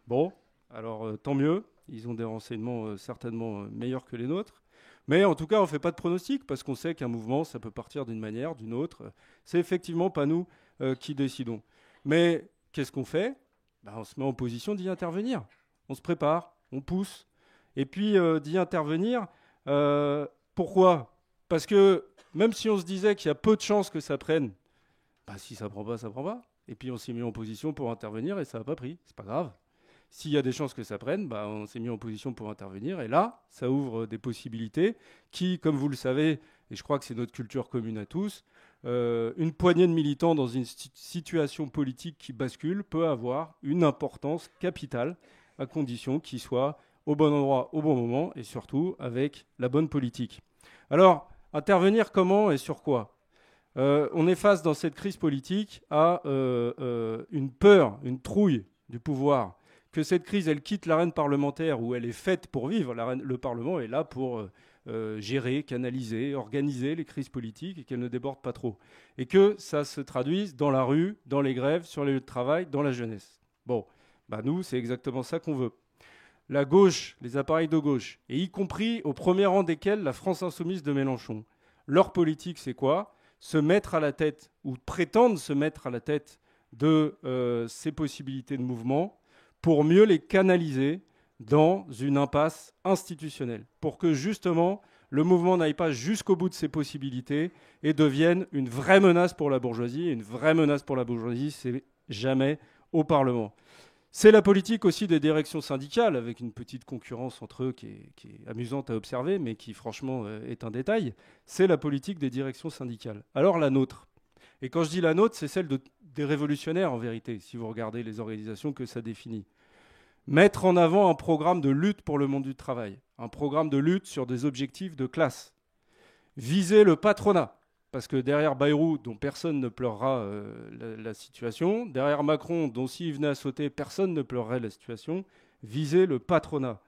Bon, alors tant mieux. Ils ont des renseignements certainement meilleurs que les nôtres. Mais en tout cas, on ne fait pas de pronostic parce qu'on sait qu'un mouvement, ça peut partir d'une manière, d'une autre. C'est effectivement pas nous qui décidons. Mais qu'est-ce qu'on fait ? On se met en position d'y intervenir. On se prépare, on pousse. Et puis d'y intervenir, pourquoi ? Parce que même si on se disait qu'il y a peu de chances que ça prenne, si ça prend pas, ça prend pas. Et puis on s'est mis en position pour intervenir et ça n'a pas pris. C'est pas grave. S'il y a des chances que ça prenne, on s'est mis en position pour intervenir. Et là, ça ouvre des possibilités qui, comme vous le savez, et je crois que c'est notre culture commune à tous, une poignée de militants dans une situation politique qui bascule peut avoir une importance capitale à condition qu'ils soient au bon endroit, au bon moment et surtout avec la bonne politique. Alors, intervenir comment et sur quoi ? On est face dans cette crise politique à une peur, une trouille du pouvoir. Que cette crise, elle quitte l'arène parlementaire où elle est faite pour vivre. Le Parlement est là pour gérer, canaliser, organiser les crises politiques et qu'elles ne débordent pas trop. Et que ça se traduise dans la rue, dans les grèves, sur les lieux de travail, dans la jeunesse. Bon, nous, c'est exactement ça qu'on veut. La gauche, les appareils de gauche, et y compris au premier rang desquels la France insoumise de Mélenchon. Leur politique, c'est quoi ? Se mettre à la tête, ou prétendre se mettre à la tête de ces possibilités de mouvement pour mieux les canaliser dans une impasse institutionnelle, pour que justement le mouvement n'aille pas jusqu'au bout de ses possibilités et devienne une vraie menace pour la bourgeoisie. Et une vraie menace pour la bourgeoisie, c'est jamais au Parlement. C'est la politique aussi des directions syndicales, avec une petite concurrence entre eux qui est amusante à observer, mais qui franchement est un détail. C'est la politique des directions syndicales. Alors la nôtre. Et quand je dis la nôtre, c'est celle des révolutionnaires en vérité, si vous regardez les organisations que ça définit. Mettre en avant un programme de lutte pour le monde du travail, un programme de lutte sur des objectifs de classe. Viser le patronat. Parce que derrière Bayrou, dont personne ne pleurera la situation, derrière Macron, dont s'il venait à sauter, personne ne pleurerait la situation, viser le patronat.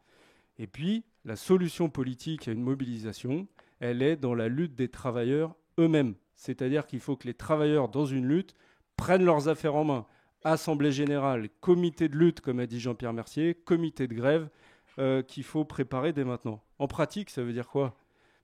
Et puis, la solution politique à une mobilisation, elle est dans la lutte des travailleurs eux-mêmes. C'est-à-dire qu'il faut que les travailleurs, dans une lutte, prennent leurs affaires en main. Assemblée générale, comité de lutte, comme a dit Jean-Pierre Mercier, comité de grève, qu'il faut préparer dès maintenant. En pratique, ça veut dire quoi ?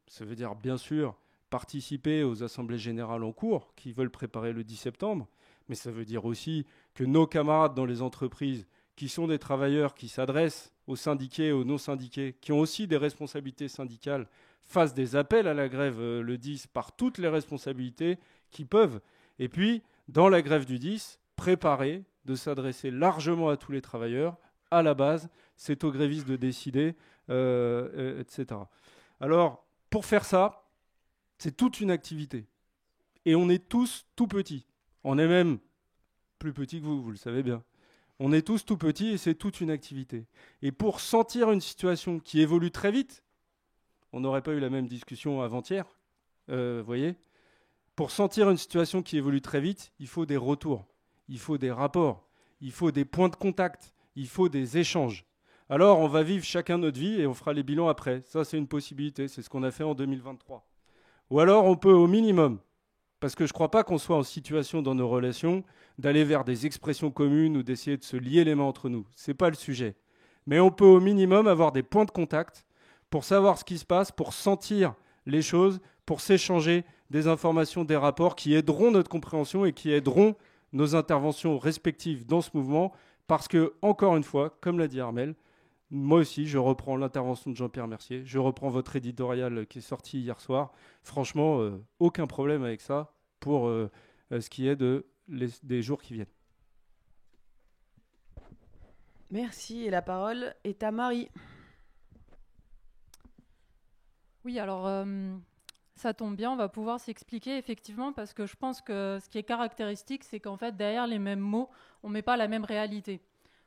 Ça veut dire, bien sûr, participer aux assemblées générales en cours qui veulent préparer le 10 septembre, mais ça veut dire aussi que nos camarades dans les entreprises qui sont des travailleurs qui s'adressent aux syndiqués, aux non-syndiqués, qui ont aussi des responsabilités syndicales, fassent des appels à la grève le 10 par toutes les responsabilités qu'ils peuvent. Et puis, dans la grève du 10, préparer de s'adresser largement à tous les travailleurs. À la base, c'est aux grévistes de décider, etc. Alors, pour faire ça, c'est toute une activité. Et on est tous tout petits. On est même plus petits que vous, vous le savez bien. On est tous tout petits et c'est toute une activité. Et pour sentir une situation qui évolue très vite, on n'aurait pas eu la même discussion avant-hier, voyez. Pour sentir une situation qui évolue très vite, il faut des retours, il faut des rapports, il faut des points de contact, il faut des échanges. Alors, on va vivre chacun notre vie et on fera les bilans après. Ça, c'est une possibilité. C'est ce qu'on a fait en 2023. Ou alors, on peut au minimum, parce que je ne crois pas qu'on soit en situation dans nos relations d'aller vers des expressions communes ou d'essayer de se lier les mains entre nous. Ce n'est pas le sujet. Mais on peut au minimum avoir des points de contact pour savoir ce qui se passe, pour sentir les choses, pour s'échanger des informations, des rapports qui aideront notre compréhension et qui aideront nos interventions respectives dans ce mouvement. Parce que, encore une fois, comme l'a dit Armelle, moi aussi, je reprends l'intervention de Jean-Pierre Mercier. Je reprends votre éditorial qui est sorti hier soir. Franchement, aucun problème avec ça pour ce qui est des jours qui viennent. Merci. Et la parole est à Marie. Oui, alors ça tombe bien, on va pouvoir s'expliquer effectivement parce que je pense que ce qui est caractéristique, c'est qu'en fait, derrière les mêmes mots, on ne met pas la même réalité.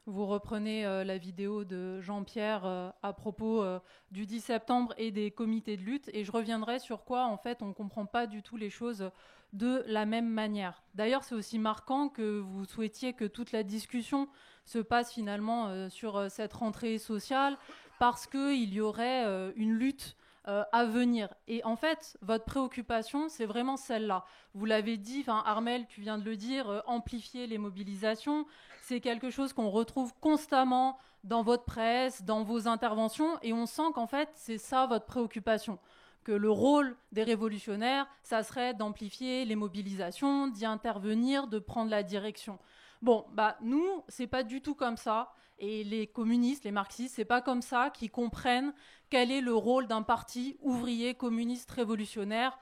Vous reprenez la vidéo de Jean-Pierre à propos du 10 septembre et des comités de lutte et je reviendrai sur quoi en fait on ne comprend pas du tout les choses de la même manière. D'ailleurs, c'est aussi marquant que vous souhaitiez que toute la discussion se passe finalement sur cette rentrée sociale parce qu'il y aurait une lutte à venir. Et en fait, votre préoccupation, c'est vraiment celle-là. Vous l'avez dit, Armelle, tu viens de le dire, amplifier les mobilisations, c'est quelque chose qu'on retrouve constamment dans votre presse, dans vos interventions, et on sent qu'en fait, c'est ça votre préoccupation. Que le rôle des révolutionnaires, ça serait d'amplifier les mobilisations, d'y intervenir, de prendre la direction. Bon, nous, c'est pas du tout comme ça. Et les communistes, les marxistes, c'est pas comme ça qu'ils comprennent quel est le rôle d'un parti ouvrier communiste révolutionnaire,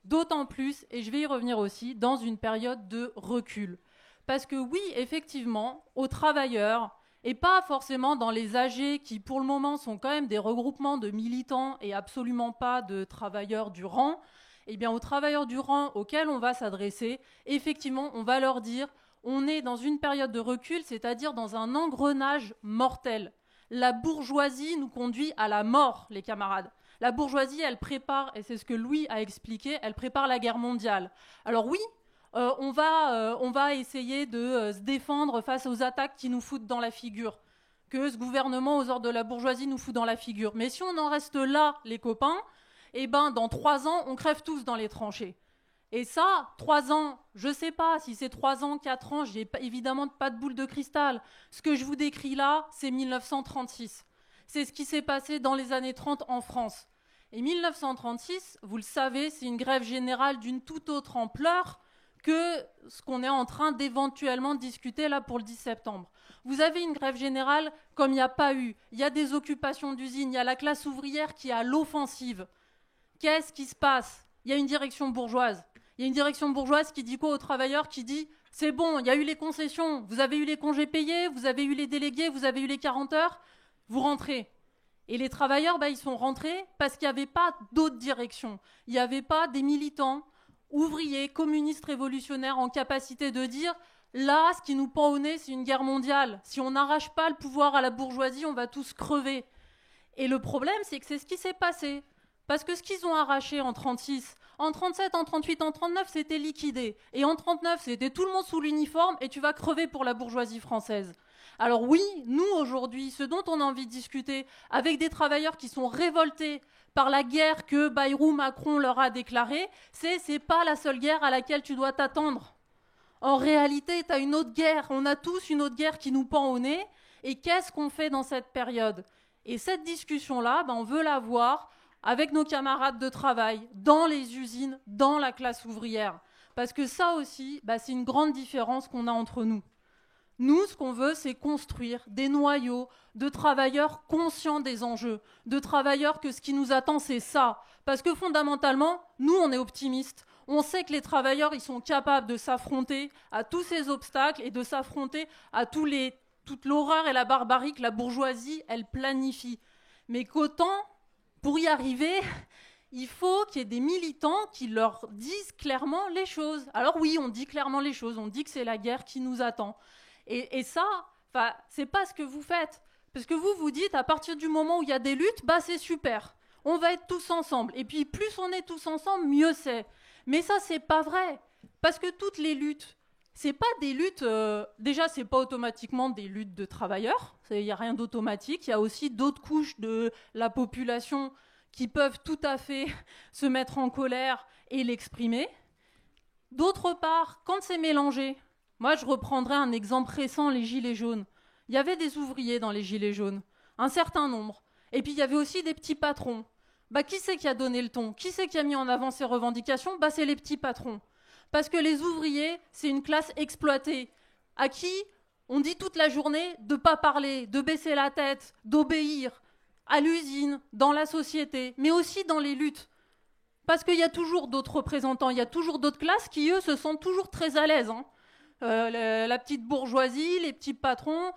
d'autant plus, et je vais y revenir aussi, dans une période de recul. Parce que oui, effectivement, aux travailleurs, et pas forcément dans les AG qui, pour le moment, sont quand même des regroupements de militants et absolument pas de travailleurs du rang, eh bien, aux travailleurs du rang auxquels on va s'adresser, effectivement, on va leur dire on est dans une période de recul, c'est-à-dire dans un engrenage mortel. La bourgeoisie nous conduit à la mort, les camarades. La bourgeoisie, elle prépare, et c'est ce que Louis a expliqué, elle prépare la guerre mondiale. Alors oui, on va essayer de se défendre face aux attaques qui nous foutent dans la figure, que ce gouvernement aux ordres de la bourgeoisie nous fout dans la figure. Mais si on en reste là, les copains, eh ben, dans 3 ans, on crève tous dans les tranchées. Et ça, 3 ans, je ne sais pas si c'est 3 ans, 4 ans, je n'ai évidemment pas de boule de cristal. Ce que je vous décris là, c'est 1936. C'est ce qui s'est passé dans les années 30 en France. Et 1936, vous le savez, c'est une grève générale d'une toute autre ampleur que ce qu'on est en train d'éventuellement discuter là pour le 10 septembre. Vous avez une grève générale comme il n'y a pas eu. Il y a des occupations d'usines, il y a la classe ouvrière qui est à l'offensive. Qu'est-ce qui se passe? Il y a une direction bourgeoise. Il y a une direction bourgeoise qui dit quoi aux travailleurs? Qui dit « c'est bon, il y a eu les concessions, vous avez eu les congés payés, vous avez eu les délégués, vous avez eu les 40 heures, vous rentrez ». Et les travailleurs, ils sont rentrés parce qu'il n'y avait pas d'autre direction. Il n'y avait pas des militants, ouvriers, communistes, révolutionnaires en capacité de dire « là, ce qui nous pend au nez, c'est une guerre mondiale. Si on n'arrache pas le pouvoir à la bourgeoisie, on va tous crever ». Et le problème, c'est que c'est ce qui s'est passé. Parce que ce qu'ils ont arraché en 1936, en 1937, en 1938, en 1939, c'était liquidé. Et en 1939, c'était tout le monde sous l'uniforme et tu vas crever pour la bourgeoisie française. Alors oui, nous aujourd'hui, ce dont on a envie de discuter avec des travailleurs qui sont révoltés par la guerre que Bayrou Macron leur a déclarée, c'est pas la seule guerre à laquelle tu dois t'attendre. En réalité, tu as une autre guerre. On a tous une autre guerre qui nous pend au nez. Et qu'est-ce qu'on fait dans cette période? Et cette discussion-là, on veut la voir avec nos camarades de travail, dans les usines, dans la classe ouvrière. Parce que ça aussi, c'est une grande différence qu'on a entre nous. Nous, ce qu'on veut, c'est construire des noyaux de travailleurs conscients des enjeux, de travailleurs que ce qui nous attend, c'est ça. Parce que fondamentalement, nous, on est optimistes. On sait que les travailleurs, ils sont capables de s'affronter à tous ces obstacles et de s'affronter à toute l'horreur et la barbarie que la bourgeoisie, elle planifie. Mais qu'autant, pour y arriver, il faut qu'il y ait des militants qui leur disent clairement les choses. Alors oui, on dit clairement les choses, on dit que c'est la guerre qui nous attend. Et ça, c'est pas ce que vous faites. Parce que vous dites, à partir du moment où il y a des luttes, c'est super. On va être tous ensemble. Et puis, plus on est tous ensemble, mieux c'est. Mais ça, c'est pas vrai. Parce que toutes les luttes, c'est pas des luttes... déjà, c'est pas automatiquement des luttes de travailleurs. Il n'y a rien d'automatique. Il y a aussi d'autres couches de la population qui peuvent tout à fait se mettre en colère et l'exprimer. D'autre part, quand c'est mélangé... Moi, je reprendrai un exemple récent, les Gilets jaunes. Il y avait des ouvriers dans les Gilets jaunes, un certain nombre. Et puis, il y avait aussi des petits patrons. Qui c'est qui a donné le ton? Qui c'est qui a mis en avant ces revendications? C'est les petits patrons. Parce que les ouvriers, c'est une classe exploitée, à qui on dit toute la journée de ne pas parler, de baisser la tête, d'obéir, à l'usine, dans la société, mais aussi dans les luttes. Parce qu'il y a toujours d'autres représentants, il y a toujours d'autres classes qui, eux, se sentent toujours très à l'aise, la petite bourgeoisie, les petits patrons,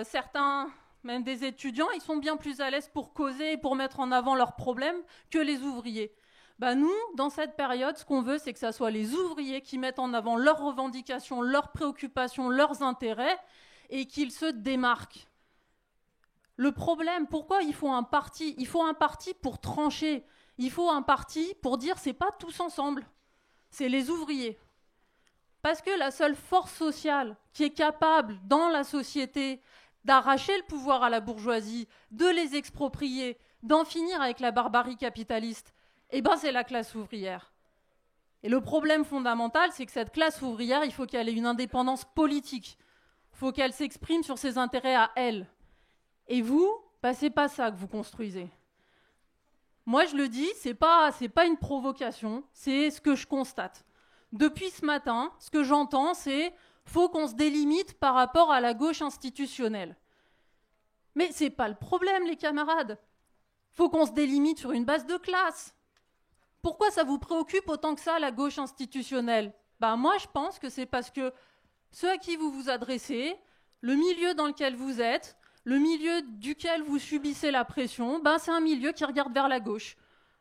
certains, même des étudiants, ils sont bien plus à l'aise pour causer et pour mettre en avant leurs problèmes que les ouvriers. Nous, dans cette période, ce qu'on veut, c'est que ce soit les ouvriers qui mettent en avant leurs revendications, leurs préoccupations, leurs intérêts, et qu'ils se démarquent. Le problème, pourquoi il faut un parti? Il faut un parti pour trancher. Il faut un parti pour dire, c'est pas tous ensemble, c'est les ouvriers. Parce que la seule force sociale qui est capable, dans la société, d'arracher le pouvoir à la bourgeoisie, de les exproprier, d'en finir avec la barbarie capitaliste, c'est la classe ouvrière. Et le problème fondamental, c'est que cette classe ouvrière, il faut qu'elle ait une indépendance politique. Il faut qu'elle s'exprime sur ses intérêts à elle. Et vous, c'est pas ça que vous construisez. Moi, je le dis, c'est pas une provocation, c'est ce que je constate. Depuis ce matin, ce que j'entends, c'est faut qu'on se délimite par rapport à la gauche institutionnelle. Mais c'est pas le problème, les camarades. Faut qu'on se délimite sur une base de classe. Pourquoi ça vous préoccupe autant que ça, la gauche institutionnelle? Moi, je pense que c'est parce que ceux à qui vous vous adressez, le milieu dans lequel vous êtes, le milieu duquel vous subissez la pression, c'est un milieu qui regarde vers la gauche.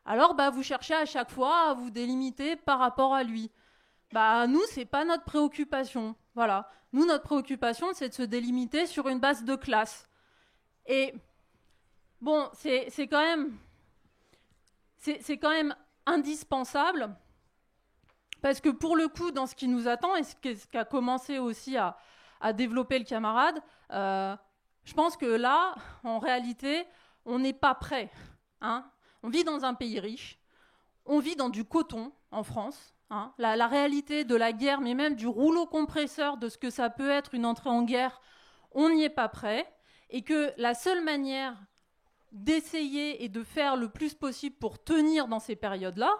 Alors, vous cherchez à chaque fois à vous délimiter par rapport à lui. Nous, c'est pas notre préoccupation. Voilà. Nous, notre préoccupation, c'est de se délimiter sur une base de classe. Et c'est quand même indispensable, parce que pour le coup, dans ce qui nous attend, et ce qu'a commencé aussi à développer le camarade, je pense que là, en réalité, on n'est pas prêt. On vit dans un pays riche, on vit dans du coton en France. La réalité de la guerre, mais même du rouleau compresseur de ce que ça peut être une entrée en guerre, on n'y est pas prêt. Et que la seule manière d'essayer et de faire le plus possible pour tenir dans ces périodes-là,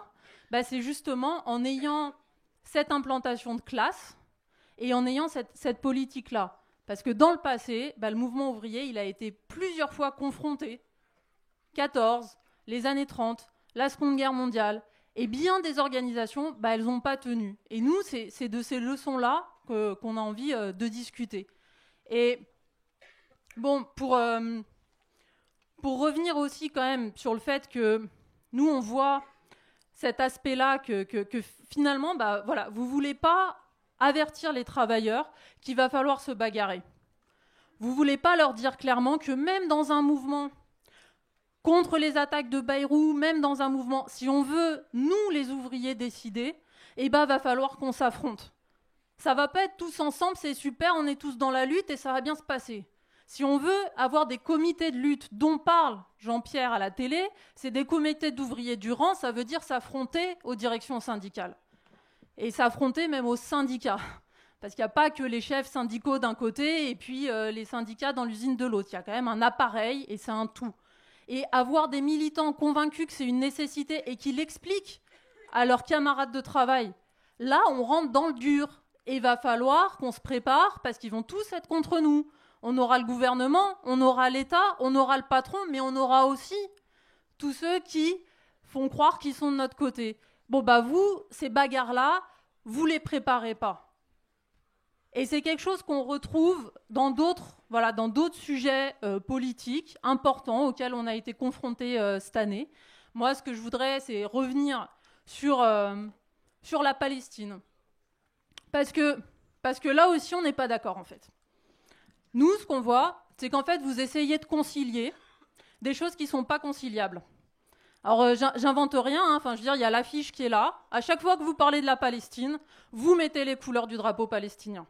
c'est justement en ayant cette implantation de classe et en ayant cette politique-là. Parce que dans le passé, le mouvement ouvrier, il a été plusieurs fois confronté, 14, les années 30, la Seconde Guerre mondiale, et bien des organisations, elles n'ont pas tenu. Et nous, c'est de ces leçons-là qu'on a envie de discuter. Et bon, pour revenir aussi quand même sur le fait que nous, on voit cet aspect-là que finalement, voilà, vous ne voulez pas avertir les travailleurs qu'il va falloir se bagarrer. Vous ne voulez pas leur dire clairement que même dans un mouvement contre les attaques de Bayrou, même dans un mouvement, si on veut, nous, les ouvriers, décider, va falloir qu'on s'affronte. Ça va pas être tous ensemble, c'est super, on est tous dans la lutte et ça va bien se passer. Si on veut avoir des comités de lutte dont parle Jean-Pierre à la télé, c'est des comités d'ouvriers du rang, ça veut dire s'affronter aux directions syndicales. Et s'affronter même aux syndicats. Parce qu'il n'y a pas que les chefs syndicaux d'un côté et puis les syndicats dans l'usine de l'autre. Il y a quand même un appareil et c'est un tout. Et avoir des militants convaincus que c'est une nécessité et qui l'expliquent à leurs camarades de travail, là, on rentre dans le dur. Et il va falloir qu'on se prépare parce qu'ils vont tous être contre nous. On aura le gouvernement, on aura l'État, on aura le patron, mais on aura aussi tous ceux qui font croire qu'ils sont de notre côté. Bon, vous, ces bagarres-là, vous les préparez pas. Et c'est quelque chose qu'on retrouve dans d'autres sujets politiques importants auxquels on a été confrontés cette année. Moi, ce que je voudrais, c'est revenir sur la Palestine. Parce que là aussi, on n'est pas d'accord, en fait. Nous, ce qu'on voit, c'est qu'en fait, vous essayez de concilier des choses qui ne sont pas conciliables. Alors, j'invente rien, il y a l'affiche qui est là. À chaque fois que vous parlez de la Palestine, vous mettez les couleurs du drapeau palestinien.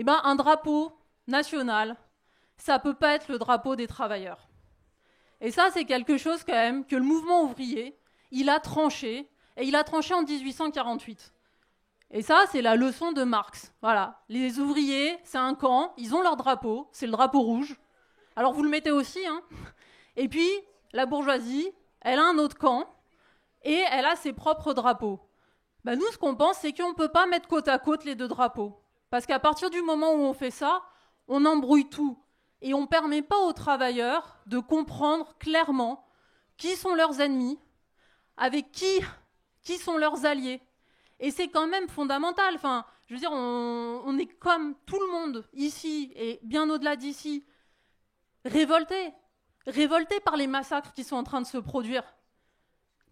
Un drapeau national, ça ne peut pas être le drapeau des travailleurs. Et ça, c'est quelque chose quand même que le mouvement ouvrier, il a tranché, et il a tranché en 1848. Et ça, c'est la leçon de Marx. Voilà, les ouvriers, c'est un camp, ils ont leur drapeau, c'est le drapeau rouge. Alors vous le mettez aussi, Et puis, la bourgeoisie, elle a un autre camp, et elle a ses propres drapeaux. Nous, ce qu'on pense, c'est qu'on ne peut pas mettre côte à côte les deux drapeaux. Parce qu'à partir du moment où on fait ça, on embrouille tout. Et on ne permet pas aux travailleurs de comprendre clairement qui sont leurs ennemis, avec qui sont leurs alliés. Et c'est quand même fondamental. On est comme tout le monde ici et bien au-delà d'ici, révoltés par les massacres qui sont en train de se produire,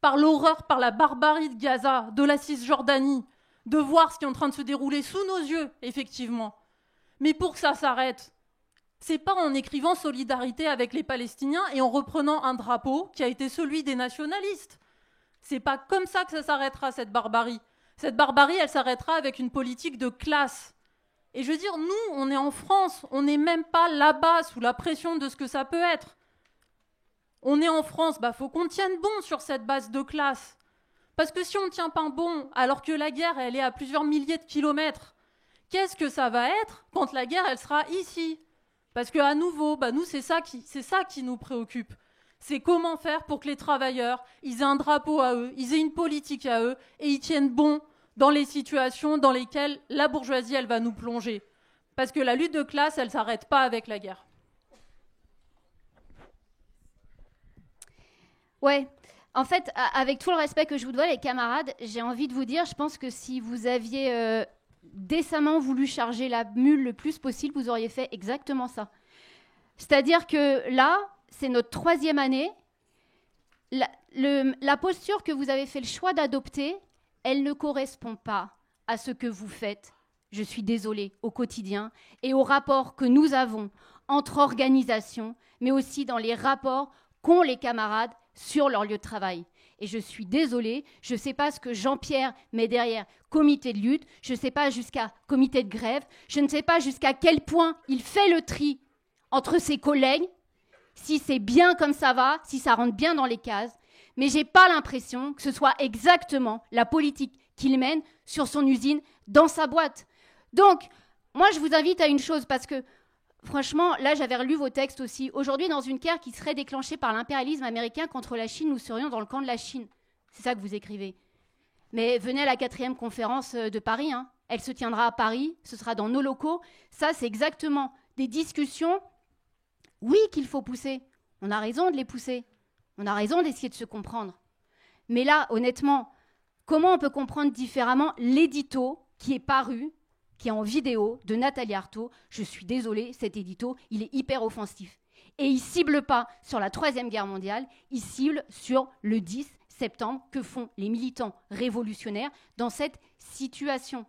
par l'horreur, par la barbarie de Gaza, de la Cisjordanie, de voir ce qui est en train de se dérouler sous nos yeux, effectivement. Mais pour que ça s'arrête, c'est pas en écrivant solidarité avec les Palestiniens et en reprenant un drapeau qui a été celui des nationalistes. C'est pas comme ça que ça s'arrêtera, cette barbarie. Cette barbarie, elle s'arrêtera avec une politique de classe. Et je veux dire, nous, on est en France, on n'est même pas là-bas sous la pression de ce que ça peut être. On est en France, faut qu'on tienne bon sur cette base de classe. Parce que si on ne tient pas bon, alors que la guerre, elle est à plusieurs milliers de kilomètres, qu'est-ce que ça va être quand la guerre, elle sera ici ? Parce qu'à nouveau, nous, c'est ça qui nous préoccupe. C'est comment faire pour que les travailleurs, ils aient un drapeau à eux, ils aient une politique à eux, et ils tiennent bon dans les situations dans lesquelles la bourgeoisie, elle va nous plonger. Parce que la lutte de classe, elle ne s'arrête pas avec la guerre. Ouais. En fait, avec tout le respect que je vous dois, les camarades, j'ai envie de vous dire, je pense que si vous aviez décemment voulu charger la mule le plus possible, vous auriez fait exactement ça. C'est-à-dire que là, c'est notre 3e année. La posture que vous avez fait le choix d'adopter, elle ne correspond pas à ce que vous faites, je suis désolée, au quotidien, et aux rapports que nous avons entre organisations, mais aussi dans les rapports qu'ont les camarades sur leur lieu de travail. Et je suis désolée, je ne sais pas ce que Jean-Pierre met derrière comité de lutte, je ne sais pas jusqu'à comité de grève, je ne sais pas jusqu'à quel point il fait le tri entre ses collègues, si c'est bien comme ça va, si ça rentre bien dans les cases, mais je n'ai pas l'impression que ce soit exactement la politique qu'il mène sur son usine, dans sa boîte. Donc, moi je vous invite à une chose, parce que franchement, là, j'avais relu vos textes aussi. Aujourd'hui, dans une guerre qui serait déclenchée par l'impérialisme américain contre la Chine, nous serions dans le camp de la Chine. C'est ça que vous écrivez. Mais venez à la 4e conférence de Paris, hein. Elle se tiendra à Paris, ce sera dans nos locaux. Ça, c'est exactement des discussions, oui, qu'il faut pousser. On a raison de les pousser. On a raison d'essayer de se comprendre. Mais là, honnêtement, comment on peut comprendre différemment l'édito qui est paru, qui est en vidéo, de Nathalie Arthaud? Je suis désolée, cet édito, il est hyper offensif. Et il ne cible pas sur la Troisième Guerre mondiale, il cible sur le 10 septembre que font les militants révolutionnaires dans cette situation.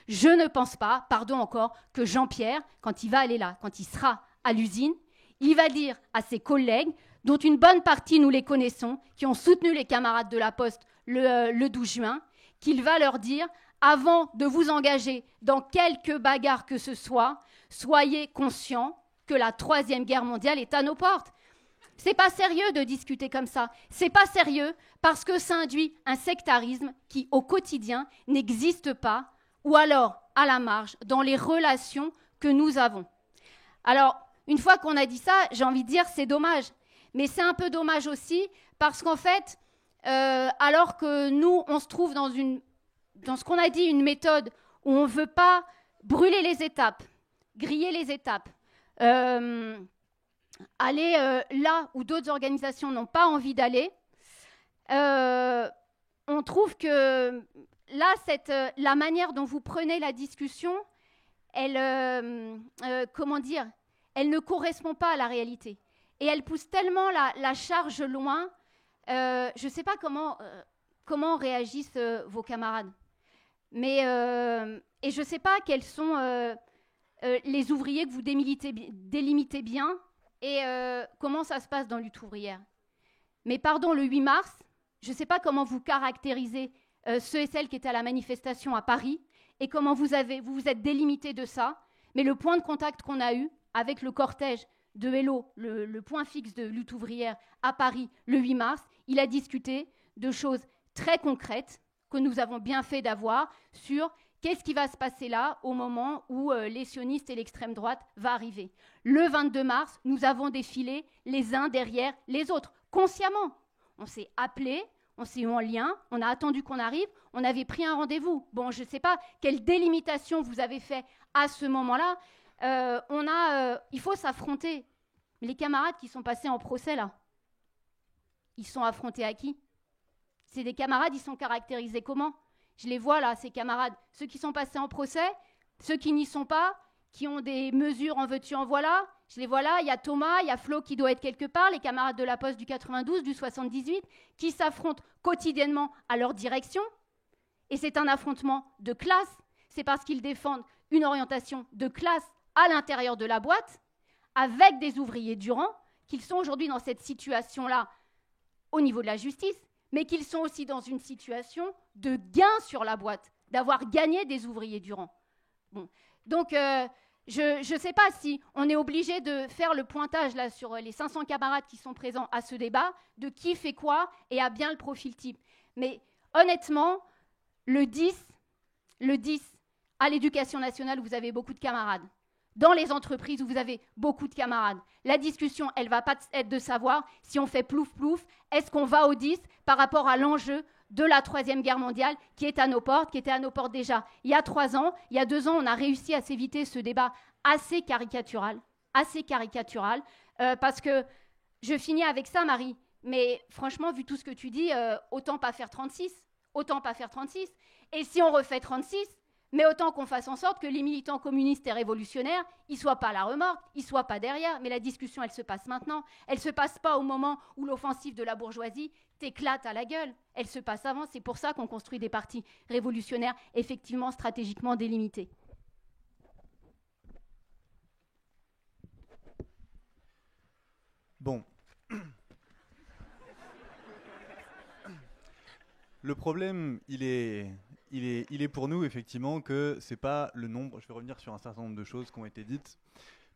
Je ne pense pas, pardon encore, que Jean-Pierre, quand il va aller là, quand il sera à l'usine, il va dire à ses collègues, dont une bonne partie nous les connaissons, qui ont soutenu les camarades de la Poste le 12 juin, qu'il va leur dire, avant de vous engager dans quelque bagarre que ce soit, soyez conscients que la Troisième Guerre mondiale est à nos portes. C'est pas sérieux de discuter comme ça. C'est pas sérieux parce que ça induit un sectarisme qui, au quotidien, n'existe pas, ou alors à la marge, dans les relations que nous avons. Alors, une fois qu'on a dit ça, j'ai envie de dire c'est dommage. Mais c'est un peu dommage aussi parce qu'en fait, alors que nous, on se trouve dans ce qu'on a dit, une méthode où on ne veut pas brûler les étapes, griller les étapes, aller là où d'autres organisations n'ont pas envie d'aller, on trouve que là, la manière dont vous prenez la discussion, elle, elle ne correspond pas à la réalité. Et elle pousse tellement la charge loin. Je ne sais pas comment réagissent vos camarades. Mais, et je ne sais pas quels sont les ouvriers que vous délimitez bien et comment ça se passe dans Lutte ouvrière. Mais pardon, le 8 mars, je ne sais pas comment vous caractérisez ceux et celles qui étaient à la manifestation à Paris et comment vous vous êtes délimités de ça. Mais le point de contact qu'on a eu avec le cortège de Hello, le point fixe de Lutte ouvrière à Paris le 8 mars, il a discuté de choses très concrètes que nous avons bien fait d'avoir sur qu'est-ce qui va se passer là au moment où les sionistes et l'extrême droite va arriver. Le 22 mars, nous avons défilé les uns derrière les autres, consciemment. On s'est appelés, on s'est eu en lien, on a attendu qu'on arrive, on avait pris un rendez-vous. Bon, je ne sais pas quelle délimitation vous avez fait à ce moment-là. Il faut s'affronter. Mais les camarades qui sont passés en procès, là, ils sont affrontés à qui? C'est des camarades, ils sont caractérisés comment? Je les vois là, ces camarades. Ceux qui sont passés en procès, ceux qui n'y sont pas, qui ont des mesures en veux-tu, en voilà. Je les vois là, il y a Thomas, il y a Flo qui doit être quelque part, les camarades de la Poste du 92, du 78, qui s'affrontent quotidiennement à leur direction. Et c'est un affrontement de classe. C'est parce qu'ils défendent une orientation de classe à l'intérieur de la boîte, avec des ouvriers du rang, qu'ils sont aujourd'hui dans cette situation-là au niveau de la justice, mais qu'ils sont aussi dans une situation de gain sur la boîte, d'avoir gagné des ouvriers du rang. Bon. Donc, je ne sais pas si on est obligé de faire le pointage là, sur les 500 camarades qui sont présents à ce débat, de qui fait quoi et a bien le profil type. Mais honnêtement, le 10, à l'Éducation nationale, vous avez beaucoup de camarades. Dans les entreprises où vous avez beaucoup de camarades. La discussion, elle ne va pas être de savoir si on fait plouf-plouf, est-ce qu'on va au 10 par rapport à l'enjeu de la Troisième Guerre mondiale qui est à nos portes, qui était à nos portes déjà il y a 3 ans. Il y a 2 ans, on a réussi à s'éviter ce débat assez caricatural, parce que je finis avec ça, Marie, mais franchement, vu tout ce que tu dis, autant pas faire 36. Et si on refait 36, mais autant qu'on fasse en sorte que les militants communistes et révolutionnaires, ils ne soient pas à la remorque, ils ne soient pas derrière. Mais la discussion, elle se passe maintenant. Elle ne se passe pas au moment où l'offensive de la bourgeoisie t'éclate à la gueule. Elle se passe avant. C'est pour ça qu'on construit des partis révolutionnaires effectivement stratégiquement délimités. Bon. Le problème, il est pour nous, effectivement, que c'est pas le nombre. Je vais revenir sur un certain nombre de choses qui ont été dites,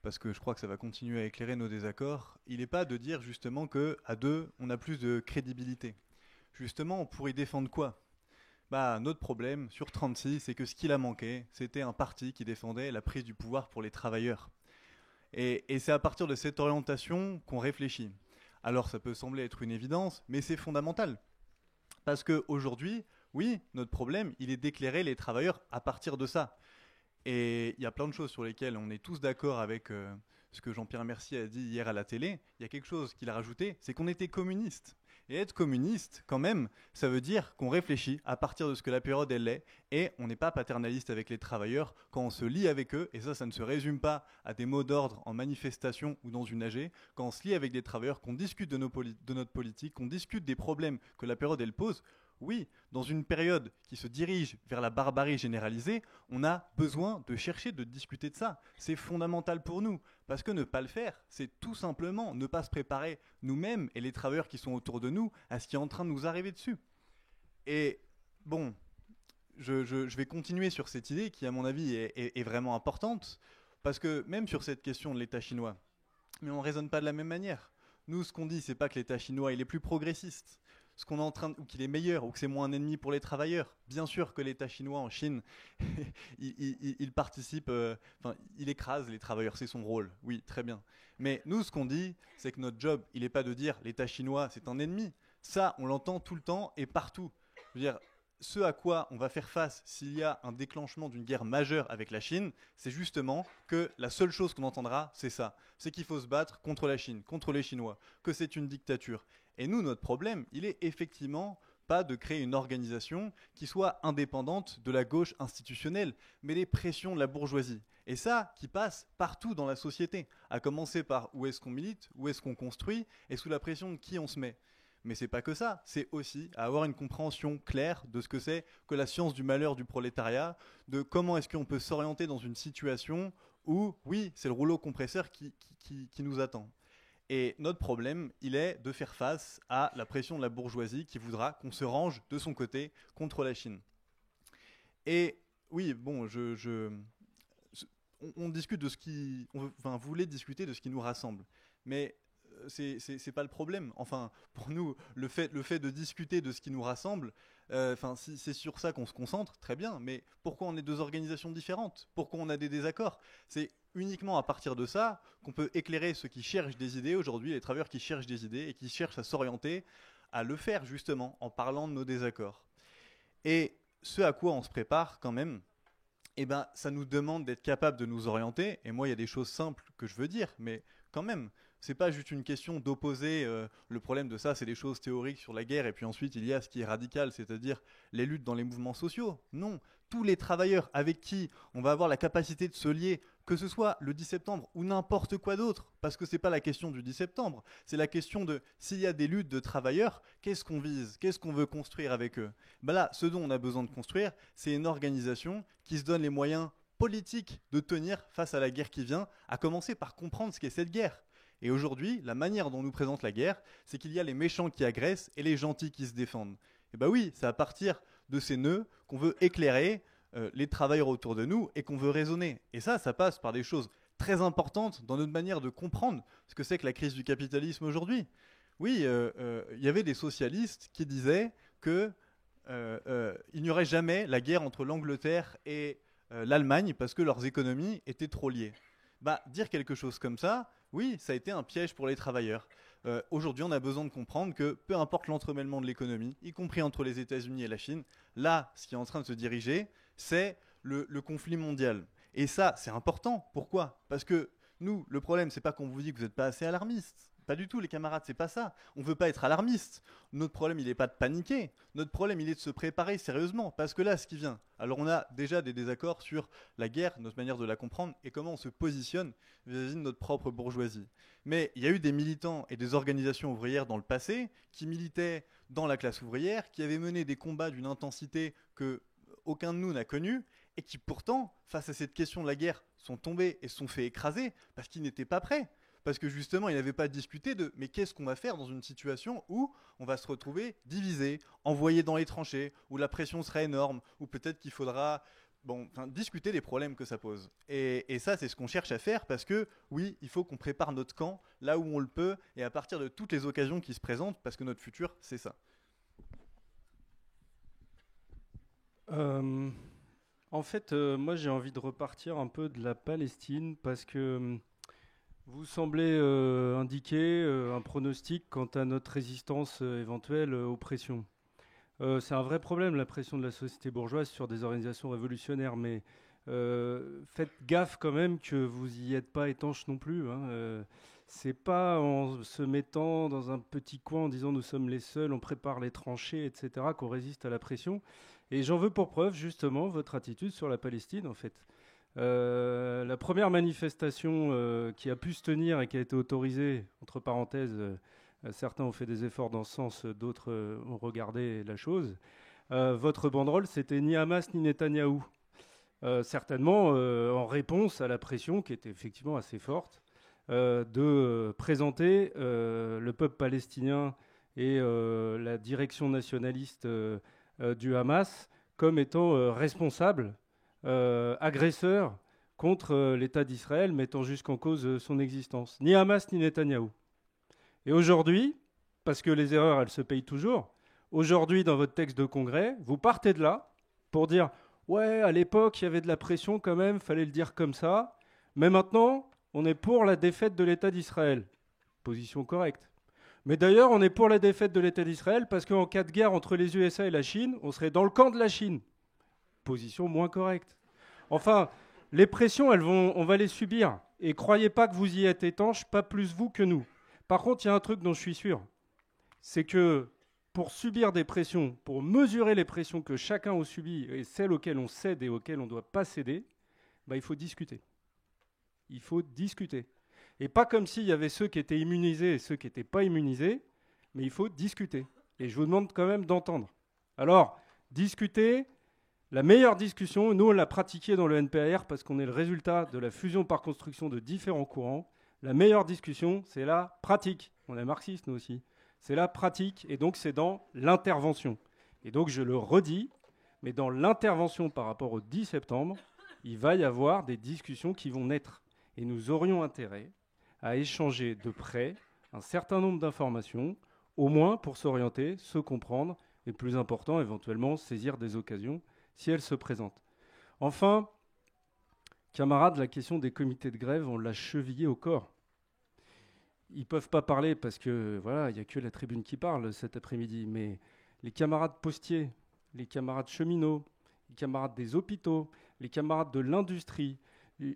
parce que je crois que ça va continuer à éclairer nos désaccords. Il n'est pas de dire, justement, qu'à 2, on a plus de crédibilité. Justement, on pourrait défendre quoi? Notre problème, sur 36, c'est que ce qu'il a manqué, c'était un parti qui défendait la prise du pouvoir pour les travailleurs. Et c'est à partir de cette orientation qu'on réfléchit. Alors, ça peut sembler être une évidence, mais c'est fondamental. Parce qu'aujourd'hui, oui, notre problème, il est d'éclairer les travailleurs à partir de ça. Et il y a plein de choses sur lesquelles on est tous d'accord avec ce que Jean-Pierre Mercier a dit hier à la télé. Il y a quelque chose qu'il a rajouté, c'est qu'on était communiste. Et être communiste, quand même, ça veut dire qu'on réfléchit à partir de ce que la période elle est, et on n'est pas paternaliste avec les travailleurs quand on se lie avec eux, et ça ne se résume pas à des mots d'ordre en manifestation ou dans une AG, quand on se lie avec des travailleurs, qu'on discute de notre politique, qu'on discute des problèmes que la période elle pose. Oui, dans une période qui se dirige vers la barbarie généralisée, on a besoin de chercher, de discuter de ça. C'est fondamental pour nous, parce que ne pas le faire, c'est tout simplement ne pas se préparer nous-mêmes et les travailleurs qui sont autour de nous à ce qui est en train de nous arriver dessus. Et bon, je vais continuer sur cette idée qui, à mon avis, est vraiment importante, parce que même sur cette question de l'État chinois, mais on ne raisonne pas de la même manière. Nous, ce qu'on dit, c'est pas que l'État chinois il est plus progressiste, ce qu'on est en train ou qu'il est meilleur, ou que c'est moins un ennemi pour les travailleurs. Bien sûr que l'État chinois en Chine, il participe, il écrase les travailleurs, c'est son rôle. Oui, très bien. Mais nous, ce qu'on dit, c'est que notre job, il n'est pas de dire l'État chinois, c'est un ennemi. Ça, on l'entend tout le temps et partout. Je veux dire, ce à quoi on va faire face s'il y a un déclenchement d'une guerre majeure avec la Chine, c'est justement que la seule chose qu'on entendra, c'est ça. C'est qu'il faut se battre contre la Chine, contre les Chinois, que c'est une dictature. Et nous, notre problème, il est effectivement pas de créer une organisation qui soit indépendante de la gauche institutionnelle, mais des pressions de la bourgeoisie. Et ça, qui passe partout dans la société, à commencer par où est-ce qu'on milite, où est-ce qu'on construit, et sous la pression de qui on se met. Mais c'est pas que ça, c'est aussi avoir une compréhension claire de ce que c'est que la science du malheur du prolétariat, de comment est-ce qu'on peut s'orienter dans une situation où, oui, c'est le rouleau compresseur qui nous attend. Et notre problème, il est de faire face à la pression de la bourgeoisie qui voudra qu'on se range de son côté contre la Chine. Et oui, bon, on discute de ce qui... vous voulez discuter de ce qui nous rassemble. Mais c'est pas le problème. Enfin, pour nous, le fait de discuter de ce qui nous rassemble, si c'est sur ça qu'on se concentre, très bien. Mais pourquoi on est deux organisations différentes? Pourquoi on a des désaccords? C'est uniquement à partir de ça qu'on peut éclairer ceux qui cherchent des idées aujourd'hui, les travailleurs qui cherchent des idées et qui cherchent à s'orienter, à le faire justement en parlant de nos désaccords. Et ce à quoi on se prépare quand même, eh ben, ça nous demande d'être capable de nous orienter. Et moi, il y a des choses simples que je veux dire, mais quand même, c'est pas juste une question d'opposer le problème de ça, c'est des choses théoriques sur la guerre, et puis ensuite il y a ce qui est radical, c'est-à-dire les luttes dans les mouvements sociaux. Non, tous les travailleurs avec qui on va avoir la capacité de se lier, que ce soit le 10 septembre ou n'importe quoi d'autre, parce que c'est pas la question du 10 septembre, c'est la question de s'il y a des luttes de travailleurs, qu'est-ce qu'on vise, qu'est-ce qu'on veut construire avec eux. Ben là, ce dont on a besoin de construire, c'est une organisation qui se donne les moyens politiques de tenir face à la guerre qui vient, à commencer par comprendre ce qu'est cette guerre. Et aujourd'hui, la manière dont on nous présente la guerre, c'est qu'il y a les méchants qui agressent et les gentils qui se défendent. Et bien oui, c'est à partir de ces nœuds qu'on veut éclairer les travailleurs autour de nous et qu'on veut raisonner. Et ça passe par des choses très importantes dans notre manière de comprendre ce que c'est que la crise du capitalisme aujourd'hui. Oui, il y avait des socialistes qui disaient qu'il n'y aurait jamais la guerre entre l'Angleterre et l'Allemagne parce que leurs économies étaient trop liées. Bah, dire quelque chose comme ça, oui, ça a été un piège pour les travailleurs. Aujourd'hui, on a besoin de comprendre que peu importe l'entremêlement de l'économie, y compris entre les États-Unis et la Chine, là, ce qui est en train de se diriger, c'est le conflit mondial. Et ça, c'est important. Pourquoi? Parce que nous, le problème, c'est pas qu'on vous dit que vous n'êtes pas assez alarmiste. Pas du tout, les camarades, c'est pas ça. On veut pas être alarmiste. Notre problème, il n'est pas de paniquer. Notre problème, il est de se préparer sérieusement. Parce que là, ce qui vient. Alors, on a déjà des désaccords sur la guerre, notre manière de la comprendre, et comment on se positionne vis-à-vis de notre propre bourgeoisie. Mais il y a eu des militants et des organisations ouvrières dans le passé qui militaient dans la classe ouvrière, qui avaient mené des combats d'une intensité que aucun de nous n'a connue, et qui pourtant, face à cette question de la guerre, sont tombés et se sont fait écraser parce qu'ils n'étaient pas prêts. Parce que justement, il n'avait pas discuté de mais qu'est-ce qu'on va faire dans une situation où on va se retrouver divisé, envoyé dans les tranchées, où la pression sera énorme, où peut-être qu'il faudra discuter des problèmes que ça pose. Et ça, c'est ce qu'on cherche à faire parce que, oui, il faut qu'on prépare notre camp là où on le peut et à partir de toutes les occasions qui se présentent parce que notre futur, c'est ça. En fait, moi, j'ai envie de repartir un peu de la Palestine parce que vous semblez indiquer un pronostic quant à notre résistance éventuelle aux pressions. C'est un vrai problème, la pression de la société bourgeoise sur des organisations révolutionnaires, mais faites gaffe quand même que vous y êtes pas étanche non plus. C'est pas en se mettant dans un petit coin en disant nous sommes les seuls, on prépare les tranchées, etc., qu'on résiste à la pression. Et j'en veux pour preuve justement votre attitude sur la Palestine, en fait. La première manifestation qui a pu se tenir et qui a été autorisée, entre parenthèses, certains ont fait des efforts dans ce sens, d'autres ont regardé la chose. Votre banderole, c'était ni Hamas ni Netanyahou. Certainement en réponse à la pression qui était effectivement assez forte de présenter le peuple palestinien et la direction nationaliste du Hamas comme étant responsables, agresseurs contre l'État d'Israël, mettant jusqu'en cause son existence. Ni Hamas ni Netanyahou. Et aujourd'hui, parce que les erreurs, elles se payent toujours, aujourd'hui, dans votre texte de congrès, vous partez de là pour dire « Ouais, à l'époque, il y avait de la pression quand même, fallait le dire comme ça, mais maintenant, on est pour la défaite de l'État d'Israël. » Position correcte. Mais d'ailleurs, on est pour la défaite de l'État d'Israël parce qu'en cas de guerre entre les USA et la Chine, on serait dans le camp de la Chine. Position moins correcte. Enfin, les pressions, on va les subir. Et croyez pas que vous y êtes étanche, pas plus vous que nous. Par contre, il y a un truc dont je suis sûr, c'est que pour subir des pressions, pour mesurer les pressions que chacun a subies et celles auxquelles on cède et auxquelles on ne doit pas céder, il faut discuter. Il faut discuter. Et pas comme s'il y avait ceux qui étaient immunisés et ceux qui n'étaient pas immunisés, mais il faut discuter. Et je vous demande quand même d'entendre. Alors, discuter, la meilleure discussion, nous on l'a pratiquée dans le NPAR parce qu'on est le résultat de la fusion par construction de différents courants. La meilleure discussion, c'est la pratique. On est marxiste, nous aussi. C'est la pratique, et donc c'est dans l'intervention. Et donc je le redis, mais dans l'intervention par rapport au 10 septembre, il va y avoir des discussions qui vont naître. Et nous aurions intérêt à échanger de près un certain nombre d'informations, au moins pour s'orienter, se comprendre, et plus important, éventuellement, saisir des occasions si elles se présentent. Enfin, camarades, la question des comités de grève, on l'a chevillée au corps. Ils ne peuvent pas parler parce que voilà, il n'y a que la tribune qui parle cet après-midi, mais les camarades postiers, les camarades cheminots, les camarades des hôpitaux, les camarades de l'industrie,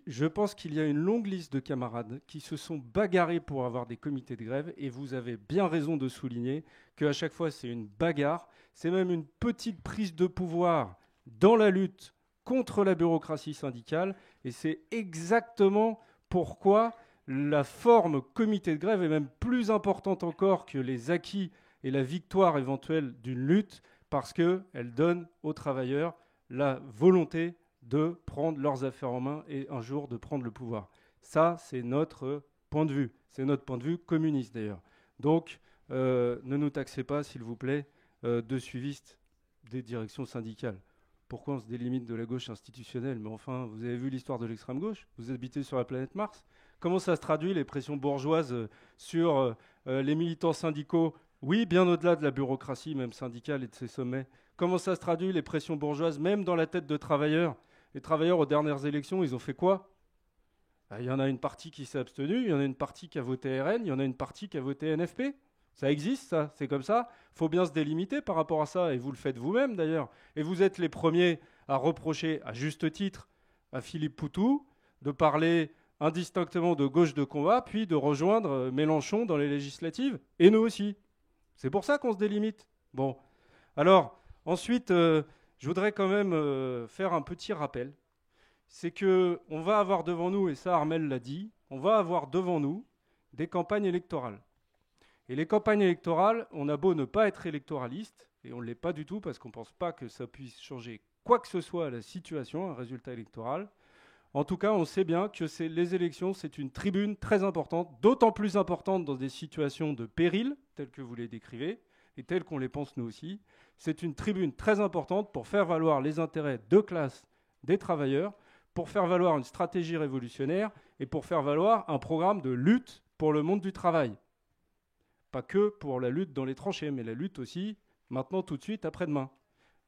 je pense qu'il y a une longue liste de camarades qui se sont bagarrés pour avoir des comités de grève, et vous avez bien raison de souligner qu'à chaque fois c'est une bagarre, c'est même une petite prise de pouvoir dans la lutte contre la bureaucratie syndicale, et c'est exactement pourquoi la forme comité de grève est même plus importante encore que les acquis et la victoire éventuelle d'une lutte, parce qu'elle donne aux travailleurs la volonté de prendre leurs affaires en main et un jour de prendre le pouvoir. Ça, c'est notre point de vue. C'est notre point de vue communiste d'ailleurs. Donc, ne nous taxez pas, s'il vous plaît, de suivistes des directions syndicales. Pourquoi on se délimite de la gauche institutionnelle? Mais enfin, vous avez vu l'histoire de l'extrême gauche? Vous habitez sur la planète Mars? Comment ça se traduit, les pressions bourgeoises sur les militants syndicaux? Oui, bien au-delà de la bureaucratie, même syndicale et de ses sommets. Comment ça se traduit, les pressions bourgeoises, même dans la tête de travailleurs? Les travailleurs, aux dernières élections, ils ont fait quoi? Il y en a une partie qui s'est abstenue, il y en a une partie qui a voté RN, il y en a une partie qui a voté NFP. Ça existe, ça, c'est comme ça. Il faut bien se délimiter par rapport à ça, et vous le faites vous-même d'ailleurs. Et vous êtes les premiers à reprocher, à juste titre, à Philippe Poutou de parler indistinctement de gauche de combat, puis de rejoindre Mélenchon dans les législatives, et nous aussi. C'est pour ça qu'on se délimite. Bon, alors, ensuite, je voudrais quand même faire un petit rappel. C'est qu'on va avoir devant nous, et ça Armel l'a dit, on va avoir devant nous des campagnes électorales. Et les campagnes électorales, on a beau ne pas être électoraliste, et on ne l'est pas du tout parce qu'on ne pense pas que ça puisse changer quoi que ce soit à la situation, un résultat électoral. En tout cas, on sait bien que les élections, c'est une tribune très importante, d'autant plus importante dans des situations de péril, telles que vous les décrivez, et telles qu'on les pense nous aussi. C'est une tribune très importante pour faire valoir les intérêts de classe des travailleurs, pour faire valoir une stratégie révolutionnaire et pour faire valoir un programme de lutte pour le monde du travail. Pas que pour la lutte dans les tranchées, mais la lutte aussi, maintenant, tout de suite, après-demain.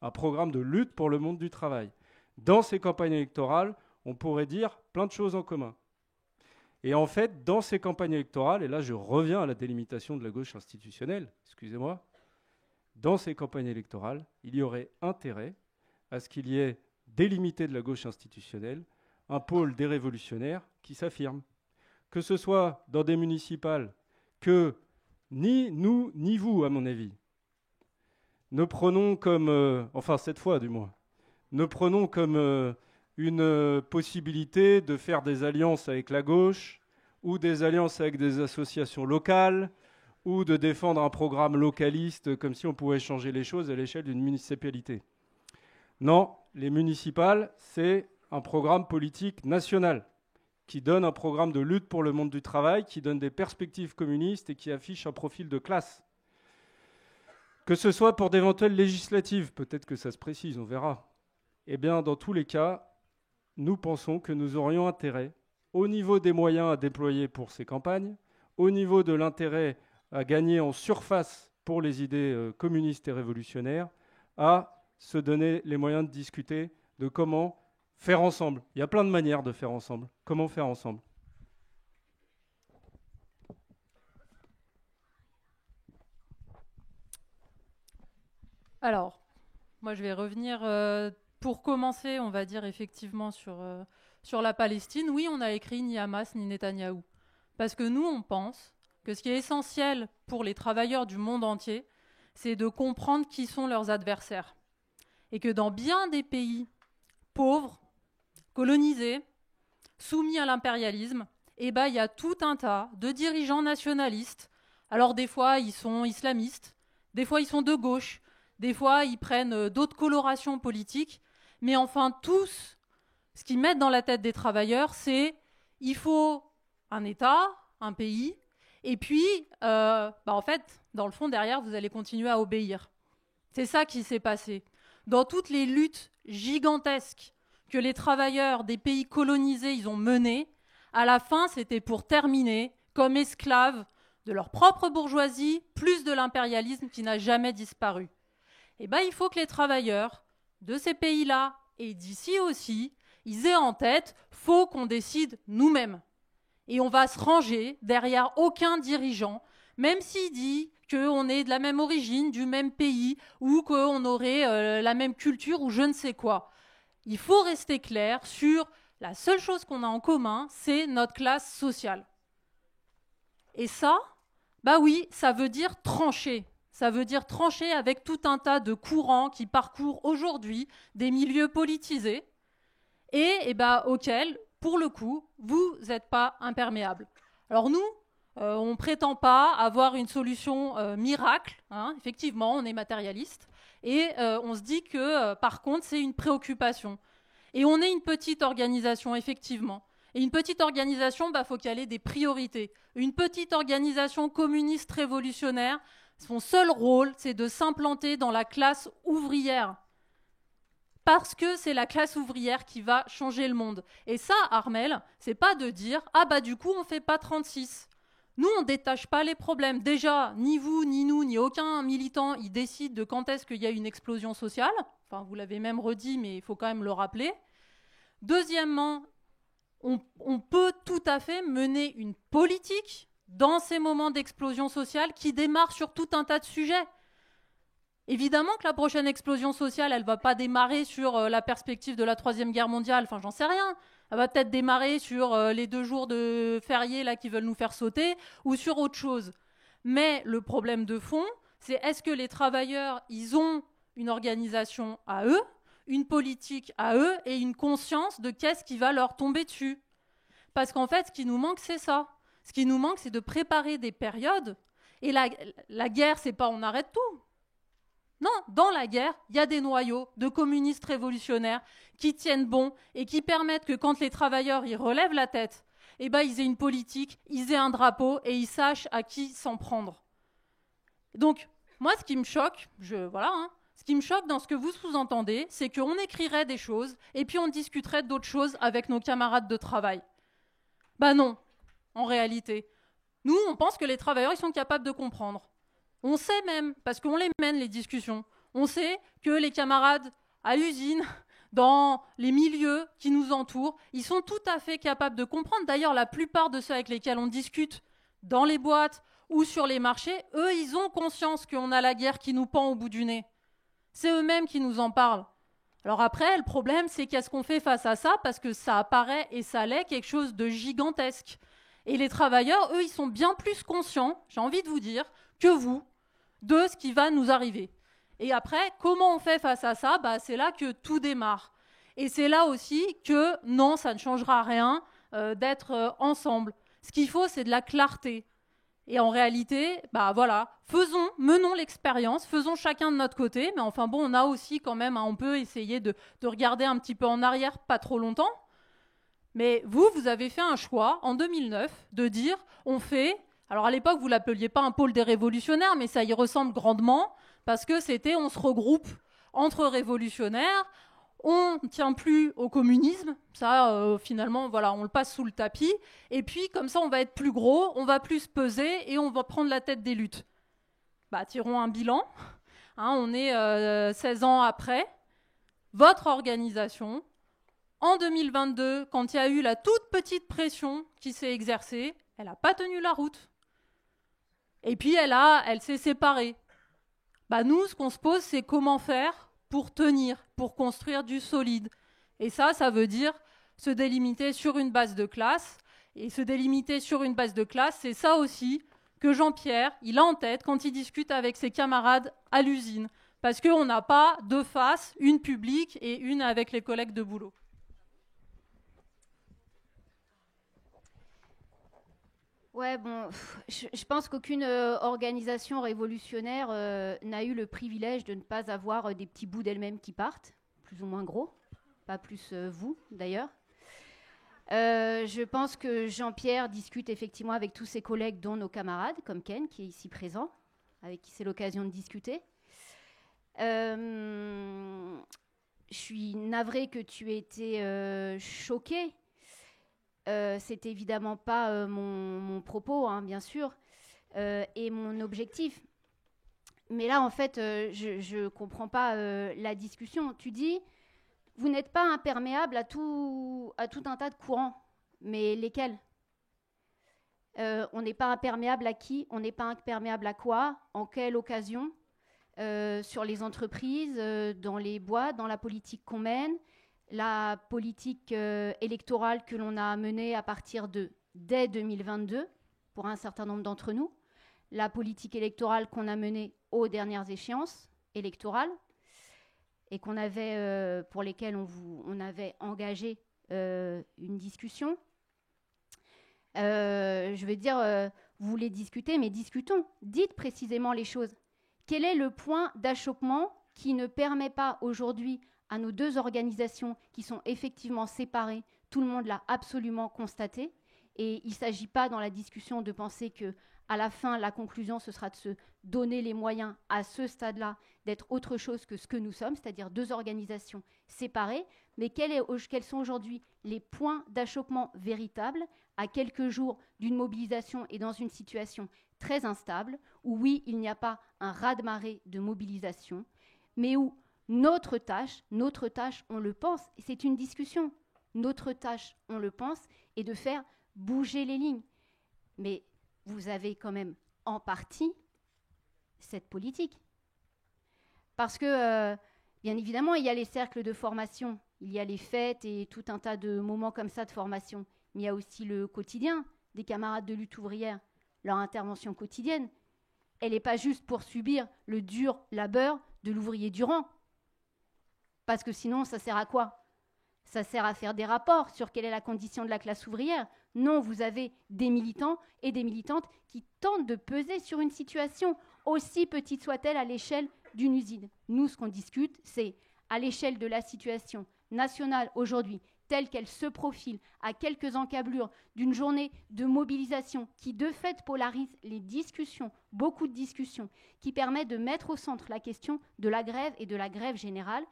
Un programme de lutte pour le monde du travail. Dans ces campagnes électorales, on pourrait dire plein de choses en commun. Et en fait, dans ces campagnes électorales, et là je reviens à la délimitation de la gauche institutionnelle, excusez-moi, dans ces campagnes électorales, il y aurait intérêt à ce qu'il y ait délimité de la gauche institutionnelle un pôle des révolutionnaires qui s'affirme. Que ce soit dans des municipales que ni nous, ni vous, à mon avis, ne prenons comme, enfin cette fois du moins, ne prenons comme une possibilité de faire des alliances avec la gauche ou des alliances avec des associations locales ou de défendre un programme localiste comme si on pouvait changer les choses à l'échelle d'une municipalité. Non, les municipales, c'est un programme politique national qui donne un programme de lutte pour le monde du travail, qui donne des perspectives communistes et qui affiche un profil de classe. Que ce soit pour d'éventuelles législatives, peut-être que ça se précise, on verra. Eh bien, dans tous les cas, nous pensons que nous aurions intérêt, au niveau des moyens à déployer pour ces campagnes, au niveau de l'intérêt à gagner en surface pour les idées communistes et révolutionnaires, à se donner les moyens de discuter de comment faire ensemble. Il y a plein de manières de faire ensemble. Comment faire ensemble ? Alors, moi je vais revenir, pour commencer, on va dire effectivement sur la Palestine. Oui, on a écrit ni Hamas ni Netanyahou. Parce que nous, on pense que ce qui est essentiel pour les travailleurs du monde entier, c'est de comprendre qui sont leurs adversaires. Et que dans bien des pays pauvres, colonisés, soumis à l'impérialisme, eh ben, il y a tout un tas de dirigeants nationalistes. Alors des fois, ils sont islamistes, des fois, ils sont de gauche, des fois, ils prennent d'autres colorations politiques. Mais enfin, tous, ce qu'ils mettent dans la tête des travailleurs, c'est il faut un État, un pays, et puis, en fait, dans le fond, derrière, vous allez continuer à obéir. C'est ça qui s'est passé. Dans toutes les luttes gigantesques que les travailleurs des pays colonisés ils ont menées, à la fin, c'était pour terminer comme esclaves de leur propre bourgeoisie, plus de l'impérialisme qui n'a jamais disparu. Eh bien, il faut que les travailleurs de ces pays-là, et d'ici aussi, ils aient en tête, faut qu'on décide nous-mêmes. Et on va se ranger derrière aucun dirigeant, même s'il dit qu'on est de la même origine, du même pays, ou qu'on aurait la même culture, ou je ne sais quoi. Il faut rester clair sur la seule chose qu'on a en commun, c'est notre classe sociale. Et ça, bah oui, ça veut dire trancher. Ça veut dire trancher avec tout un tas de courants qui parcourent aujourd'hui des milieux politisés et auxquels, pour le coup, vous n'êtes pas imperméables. Alors nous, on ne prétend pas avoir une solution miracle. Hein, effectivement, on est matérialiste. Et on se dit que, par contre, c'est une préoccupation. Et on est une petite organisation, effectivement. Et une petite organisation, faut qu'elle ait des priorités. Une petite organisation communiste révolutionnaire, son seul rôle, c'est de s'implanter dans la classe ouvrière. Parce que c'est la classe ouvrière qui va changer le monde. Et ça, Armel, c'est pas de dire « Ah du coup, on fait pas 36 ». Nous, on ne détache pas les problèmes. Déjà, ni vous, ni nous, ni aucun militant, il décide de quand est-ce qu'il y a une explosion sociale. Enfin, vous l'avez même redit, mais il faut quand même le rappeler. Deuxièmement, on peut tout à fait mener une politique dans ces moments d'explosion sociale qui démarre sur tout un tas de sujets. Évidemment que la prochaine explosion sociale, elle ne va pas démarrer sur la perspective de la Troisième Guerre mondiale. Enfin, j'en sais rien. Elle va peut-être démarrer sur les 2 jours de férié là, qui veulent nous faire sauter ou sur autre chose. Mais le problème de fond, c'est est-ce que les travailleurs, ils ont une organisation à eux, une politique à eux et une conscience de qu'est-ce qui va leur tomber dessus. Parce qu'en fait, ce qui nous manque, c'est ça. Ce qui nous manque, c'est de préparer des périodes. Et la guerre, c'est pas on arrête tout. Non, dans la guerre, il y a des noyaux de communistes révolutionnaires qui tiennent bon et qui permettent que quand les travailleurs ils relèvent la tête, ils aient une politique, ils aient un drapeau et ils sachent à qui s'en prendre. Donc, moi, ce qui me choque, ce qui me choque dans ce que vous sous-entendez, c'est qu'on écrirait des choses et puis on discuterait d'autres choses avec nos camarades de travail. Non, en réalité. Nous, on pense que les travailleurs, ils sont capables de comprendre. On sait même, parce qu'on les mène, les discussions, on sait que les camarades à l'usine, dans les milieux qui nous entourent, ils sont tout à fait capables de comprendre. D'ailleurs, la plupart de ceux avec lesquels on discute, dans les boîtes ou sur les marchés, eux, ils ont conscience qu'on a la guerre qui nous pend au bout du nez. C'est eux-mêmes qui nous en parlent. Alors après, le problème, c'est qu'est-ce qu'on fait face à ça, parce que ça apparaît et ça l'est quelque chose de gigantesque. Et les travailleurs, eux, ils sont bien plus conscients, j'ai envie de vous dire, que vous, de ce qui va nous arriver. Et après, comment on fait face à ça ? C'est là que tout démarre. Et c'est là aussi que, non, ça ne changera rien d'être ensemble. Ce qu'il faut, c'est de la clarté. Et en réalité, voilà, menons l'expérience, faisons chacun de notre côté. Mais enfin bon, on a aussi quand même, on peut essayer de regarder un petit peu en arrière, pas trop longtemps. Mais vous avez fait un choix en 2009 de dire, on fait... Alors à l'époque, vous ne l'appeliez pas un pôle des révolutionnaires, mais ça y ressemble grandement, parce que c'était, on se regroupe entre révolutionnaires, on ne tient plus au communisme, ça finalement, voilà, on le passe sous le tapis, et puis comme ça, on va être plus gros, on va plus peser, et on va prendre la tête des luttes. Tirons un bilan, on est 16 ans après, votre organisation, en 2022, quand il y a eu la toute petite pression qui s'est exercée, elle n'a pas tenu la route. Et puis elle s'est séparée. Nous, ce qu'on se pose, c'est comment faire pour tenir, pour construire du solide. Et ça veut dire se délimiter sur une base de classe. Et se délimiter sur une base de classe, c'est ça aussi que Jean-Pierre, il a en tête quand il discute avec ses camarades à l'usine. Parce qu'on n'a pas deux faces, une publique et une avec les collègues de boulot. Ouais, je pense qu'aucune organisation révolutionnaire n'a eu le privilège de ne pas avoir des petits bouts d'elle-même qui partent, plus ou moins gros, pas plus vous d'ailleurs. Je pense que Jean-Pierre discute effectivement avec tous ses collègues, dont nos camarades, comme Ken, qui est ici présent, avec qui c'est l'occasion de discuter. Je suis navrée que tu aies été choquée. C'est évidemment pas mon propos, bien sûr, et mon objectif. Mais là, en fait, je comprends pas la discussion. Tu dis, vous n'êtes pas imperméable à tout un tas de courants. Mais lesquels ? On n'est pas imperméable à qui ? On n'est pas imperméable à quoi ? En quelle occasion ? Sur les entreprises, dans les boîtes, dans la politique qu'on mène, la politique électorale que l'on a menée à partir dès 2022, pour un certain nombre d'entre nous, la politique électorale qu'on a menée aux dernières échéances électorales et pour lesquelles on avait engagé une discussion. Je veux dire, vous voulez discuter, mais discutons. Dites précisément les choses. Quel est le point d'achoppement qui ne permet pas aujourd'hui à nos deux organisations qui sont effectivement séparées, tout le monde l'a absolument constaté, et il ne s'agit pas dans la discussion de penser qu'à la fin, la conclusion, ce sera de se donner les moyens à ce stade-là d'être autre chose que ce que nous sommes, c'est-à-dire deux organisations séparées, mais quels sont aujourd'hui les points d'achoppement véritables à quelques jours d'une mobilisation et dans une situation très instable, où oui, il n'y a pas un raz-de-marée de mobilisation, mais où notre tâche, on le pense, et c'est une discussion, notre tâche, on le pense, est de faire bouger les lignes. Mais vous avez quand même en partie cette politique. Parce que, bien évidemment, il y a les cercles de formation, il y a les fêtes et tout un tas de moments comme ça de formation, mais il y a aussi le quotidien des camarades de lutte ouvrière, leur intervention quotidienne. Elle n'est pas juste pour subir le dur labeur de l'ouvrier du rang. Parce que sinon, ça sert à quoi ? Ça sert à faire des rapports sur quelle est la condition de la classe ouvrière. Non, vous avez des militants et des militantes qui tentent de peser sur une situation, aussi petite soit-elle à l'échelle d'une usine. Nous, ce qu'on discute, c'est à l'échelle de la situation nationale aujourd'hui, telle qu'elle se profile à quelques encablures d'une journée de mobilisation qui, de fait, polarise les discussions, beaucoup de discussions, qui permet de mettre au centre la question de la grève et de la grève générale.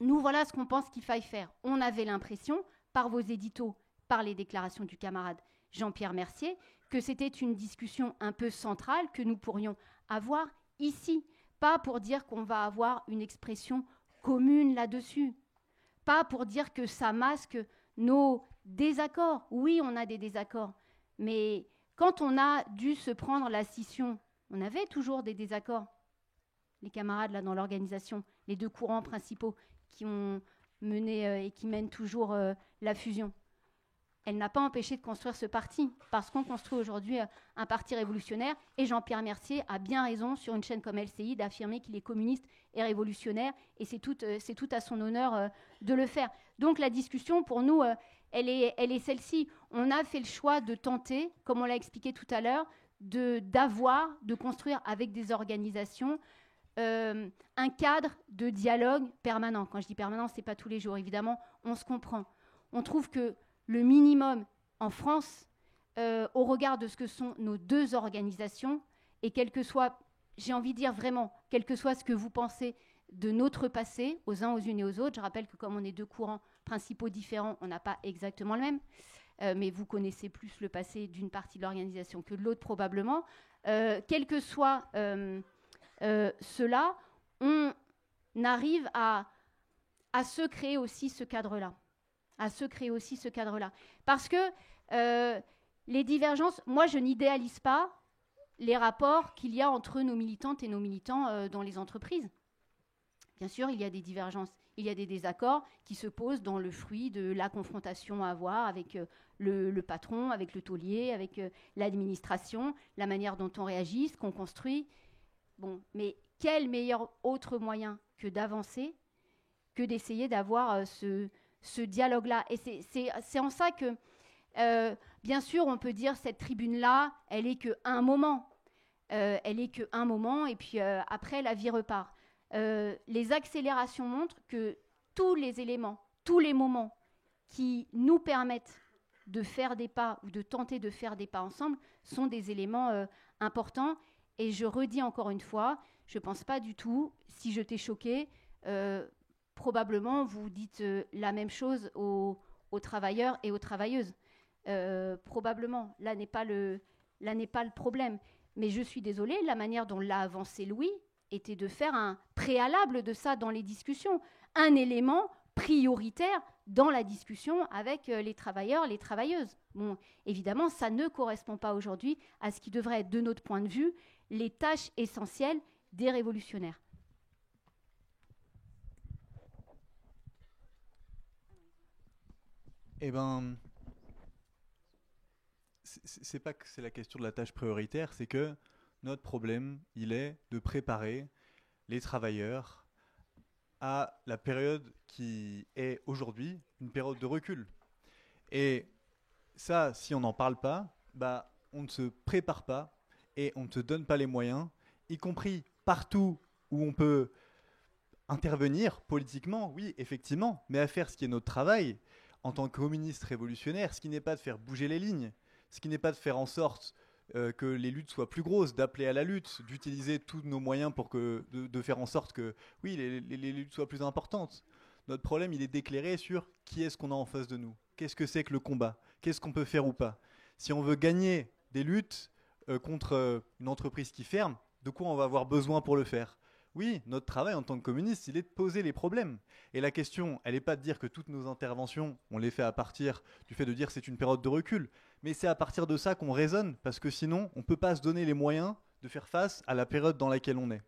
Nous, voilà ce qu'on pense qu'il faille faire. On avait l'impression, par vos éditos, par les déclarations du camarade Jean-Pierre Mercier, que c'était une discussion un peu centrale que nous pourrions avoir ici. Pas pour dire qu'on va avoir une expression commune là-dessus. Pas pour dire que ça masque nos désaccords. Oui, on a des désaccords. Mais quand on a dû se prendre la scission, on avait toujours des désaccords. Les camarades là dans l'organisation, les deux courants principaux qui ont mené et qui mènent toujours la fusion. Elle n'a pas empêché de construire ce parti, parce qu'on construit aujourd'hui un parti révolutionnaire, et Jean-Pierre Mercier a bien raison sur une chaîne comme LCI d'affirmer qu'il est communiste et révolutionnaire, et c'est tout à son honneur de le faire. Donc la discussion, pour nous, elle est celle-ci. On a fait le choix de tenter, comme on l'a expliqué tout à l'heure, de construire avec des organisations un cadre de dialogue permanent. Quand je dis permanent, ce n'est pas tous les jours, évidemment, on se comprend. On trouve que le minimum en France, au regard de ce que sont nos deux organisations, et quel que soit, j'ai envie de dire vraiment, quel que soit ce que vous pensez de notre passé, aux uns, aux unes et aux autres, je rappelle que comme on est deux courants principaux différents, on n'a pas exactement le même, mais vous connaissez plus le passé d'une partie de l'organisation que de l'autre probablement. Quel que soit cela, on arrive à se créer aussi ce cadre-là. Parce que les divergences, moi je n'idéalise pas les rapports qu'il y a entre nos militantes et nos militants dans les entreprises. Bien sûr, il y a des divergences, il y a des désaccords qui se posent dans le fruit de la confrontation à avoir avec le patron, avec le taulier, avec l'administration, la manière dont on réagit, ce qu'on construit. Bon, mais quel meilleur autre moyen que d'avancer, que d'essayer d'avoir ce dialogue-là. Et c'est en ça que, bien sûr, on peut dire cette tribune-là, elle est qu'un moment. Et puis après, la vie repart. Les accélérations montrent que tous les éléments, tous les moments qui nous permettent de faire des pas ou de tenter de faire des pas ensemble sont des éléments importants. Et je redis encore une fois, je ne pense pas du tout, si je t'ai choqué, probablement vous dites la même chose aux travailleurs et aux travailleuses. Probablement, là n'est pas le problème. Mais je suis désolée, la manière dont l'a avancé Louis était de faire un préalable de ça dans les discussions, un élément prioritaire dans la discussion avec les travailleurs, les travailleuses. Bon, évidemment, ça ne correspond pas aujourd'hui à ce qui devrait être, de notre point de vue, les tâches essentielles des révolutionnaires. Eh ben, c'est pas que c'est la question de la tâche prioritaire, c'est que notre problème, il est de préparer les travailleurs à la période qui est aujourd'hui une période de recul. Et ça, si on n'en parle pas, bah, on ne se prépare pas et on ne se donne pas les moyens, y compris partout où on peut intervenir politiquement, oui, effectivement, mais à faire ce qui est notre travail en tant que communiste révolutionnaire, ce qui n'est pas de faire bouger les lignes, ce qui n'est pas de faire en sorte que les luttes soient plus grosses, d'appeler à la lutte, d'utiliser tous nos moyens pour de faire en sorte que, oui, les luttes soient plus importantes. Notre problème, il est d'éclairer sur qui est-ce qu'on a en face de nous. Qu'est-ce que c'est que le combat? Qu'est-ce qu'on peut faire ou pas? Si on veut gagner des luttes contre une entreprise qui ferme, de quoi on va avoir besoin pour le faire? Oui, notre travail en tant que communiste, il est de poser les problèmes. Et la question, elle n'est pas de dire que toutes nos interventions, on les fait à partir du fait de dire que c'est une période de recul. Mais c'est à partir de ça qu'on raisonne, parce que sinon, on ne peut pas se donner les moyens de faire face à la période dans laquelle on est.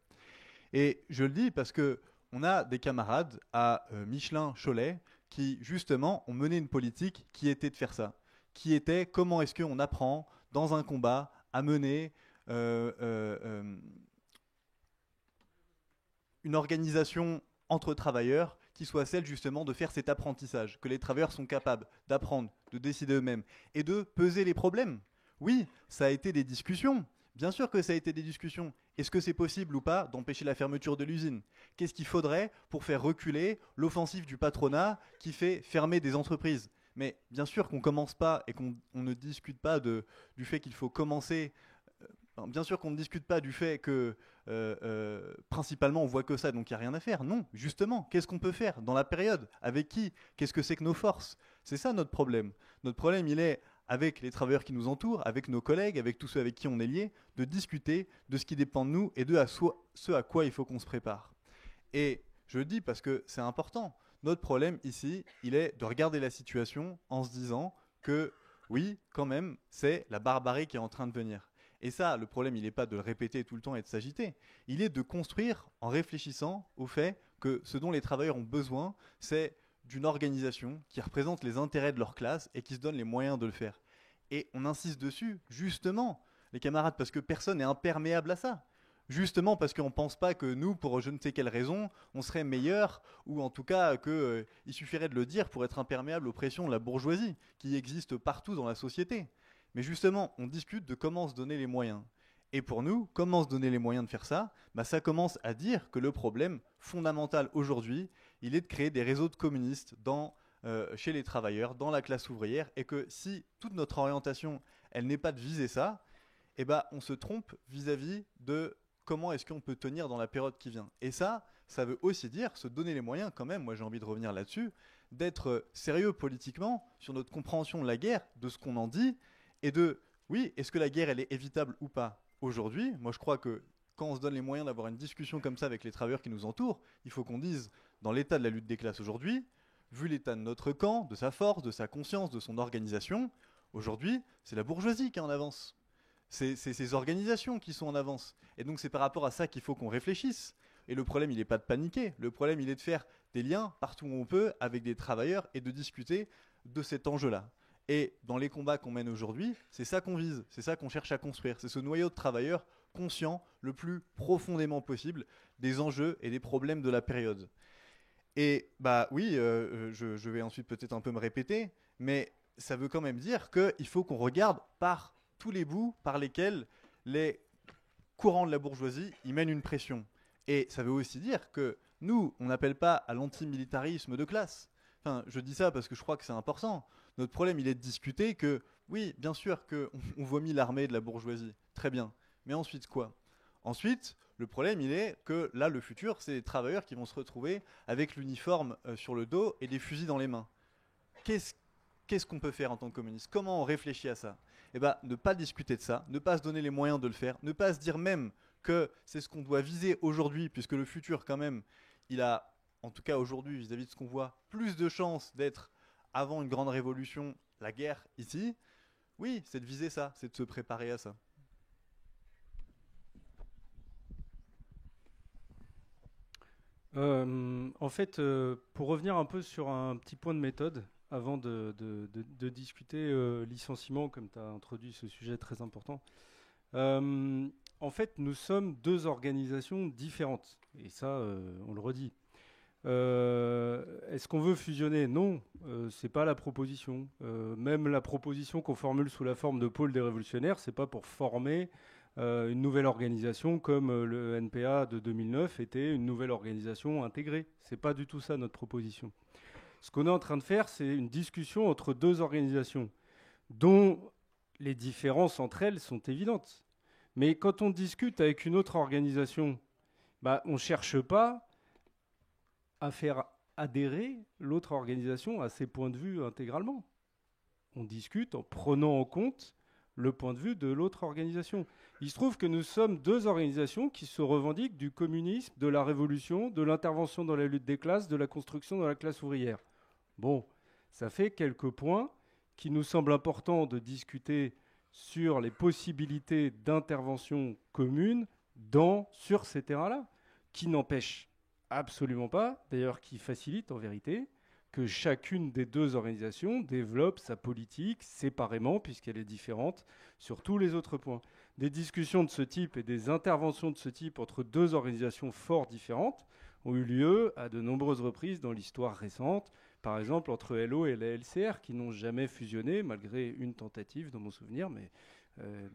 Et je le dis parce qu'on a des camarades à Michelin-Cholet qui, justement, ont mené une politique qui était de faire ça. Qui était comment est-ce qu'on apprend, dans un combat, à mener une organisation entre travailleurs qui soit celle justement de faire cet apprentissage, que les travailleurs sont capables d'apprendre, de décider eux-mêmes et de peser les problèmes. Oui, ça a été des discussions. Bien sûr que ça a été des discussions. Est-ce que c'est possible ou pas d'empêcher la fermeture de l'usine? Qu'est-ce qu'il faudrait pour faire reculer l'offensive du patronat qui fait fermer des entreprises? Mais bien sûr qu'on ne commence pas et qu'on ne discute pas du fait qu'il faut commencer. Bien sûr qu'on ne discute pas du fait que principalement on voit que ça, donc il n'y a rien à faire. Non, justement, qu'est-ce qu'on peut faire dans la période? Avec qui? Qu'est-ce que c'est que nos forces? C'est ça notre problème. Notre problème, il est avec les travailleurs qui nous entourent, avec nos collègues, avec tous ceux avec qui on est liés, de discuter de ce qui dépend de nous et de ce à quoi il faut qu'on se prépare. Et je le dis parce que c'est important. Notre problème ici, il est de regarder la situation en se disant que oui, quand même, c'est la barbarie qui est en train de venir. Et ça, le problème, il n'est pas de le répéter tout le temps et de s'agiter. Il est de construire en réfléchissant au fait que ce dont les travailleurs ont besoin, c'est d'une organisation qui représente les intérêts de leur classe et qui se donne les moyens de le faire. Et on insiste dessus, justement, les camarades, parce que personne n'est imperméable à ça. Justement parce qu'on ne pense pas que nous, pour je ne sais quelle raison, on serait meilleur, ou en tout cas qu'il suffirait de le dire pour être imperméable aux pressions de la bourgeoisie, qui existe partout dans la société. Mais justement, on discute de comment se donner les moyens. Et pour nous, comment se donner les moyens de faire ça ? Ça commence à dire que le problème fondamental aujourd'hui, il est de créer des réseaux de communistes chez les travailleurs, dans la classe ouvrière, et que si toute notre orientation, elle n'est pas de viser ça, on se trompe vis-à-vis de comment est-ce qu'on peut tenir dans la période qui vient. Et ça veut aussi dire se donner les moyens quand même, moi j'ai envie de revenir là-dessus, d'être sérieux politiquement sur notre compréhension de la guerre, de ce qu'on en dit, et de, oui, est-ce que la guerre, elle est évitable ou pas ? Aujourd'hui, moi je crois que quand on se donne les moyens d'avoir une discussion comme ça avec les travailleurs qui nous entourent, il faut qu'on dise, dans l'état de la lutte des classes aujourd'hui, vu l'état de notre camp, de sa force, de sa conscience, de son organisation, aujourd'hui, c'est la bourgeoisie qui est en avance. C'est ces organisations qui sont en avance. Et donc c'est par rapport à ça qu'il faut qu'on réfléchisse. Et le problème, il n'est pas de paniquer. Le problème, il est de faire des liens partout où on peut avec des travailleurs et de discuter de cet enjeu-là. Et dans les combats qu'on mène aujourd'hui, c'est ça qu'on vise, c'est ça qu'on cherche à construire. C'est ce noyau de travailleurs conscient le plus profondément possible des enjeux et des problèmes de la période. Et oui, je vais ensuite peut-être un peu me répéter, mais ça veut quand même dire qu'il faut qu'on regarde par tous les bouts par lesquels les courants de la bourgeoisie y mènent une pression. Et ça veut aussi dire que nous, on n'appelle pas à l'antimilitarisme de classe. Enfin, je dis ça parce que je crois que c'est important. Notre problème, il est de discuter que, oui, bien sûr qu'on vomit l'armée de la bourgeoisie. Très bien. Mais ensuite, quoi ? Ensuite, le problème, il est que là, le futur, c'est les travailleurs qui vont se retrouver avec l'uniforme sur le dos et des fusils dans les mains. Qu'est-ce qu'on peut faire en tant que communiste ? Comment on réfléchit à ça ? Ne pas discuter de ça, ne pas se donner les moyens de le faire, ne pas se dire même que c'est ce qu'on doit viser aujourd'hui, puisque le futur, quand même, il a, en tout cas aujourd'hui, vis-à-vis de ce qu'on voit, plus de chances d'être, avant une grande révolution, la guerre ici. Oui, c'est de viser ça, c'est de se préparer à ça. En fait, pour revenir un peu sur un petit point de méthode, avant de discuter licenciement, comme tu as introduit ce sujet très important. En fait, nous sommes deux organisations différentes. Et ça, on le redit. Est-ce qu'on veut fusionner ? Non, c'est pas la proposition. Même la proposition qu'on formule sous la forme de pôle des révolutionnaires, c'est pas pour former une nouvelle organisation comme le NPA de 2009 était une nouvelle organisation intégrée. C'est pas du tout ça notre proposition. Ce qu'on est en train de faire, c'est une discussion entre deux organisations dont les différences entre elles sont évidentes. Mais quand on discute avec une autre organisation, on ne cherche pas à faire adhérer l'autre organisation à ses points de vue intégralement. On discute en prenant en compte le point de vue de l'autre organisation. Il se trouve que nous sommes deux organisations qui se revendiquent du communisme, de la révolution, de l'intervention dans la lutte des classes, de la construction dans la classe ouvrière. Bon, ça fait quelques points qui nous semblent importants de discuter sur les possibilités d'intervention commune sur ces terrains-là, qui n'empêchent absolument pas, d'ailleurs qui facilitent en vérité, que chacune des deux organisations développe sa politique séparément, puisqu'elle est différente, sur tous les autres points. Des discussions de ce type et des interventions de ce type entre deux organisations fort différentes ont eu lieu à de nombreuses reprises dans l'histoire récente, par exemple entre LO et la LCR, qui n'ont jamais fusionné, malgré une tentative dans mon souvenir, mais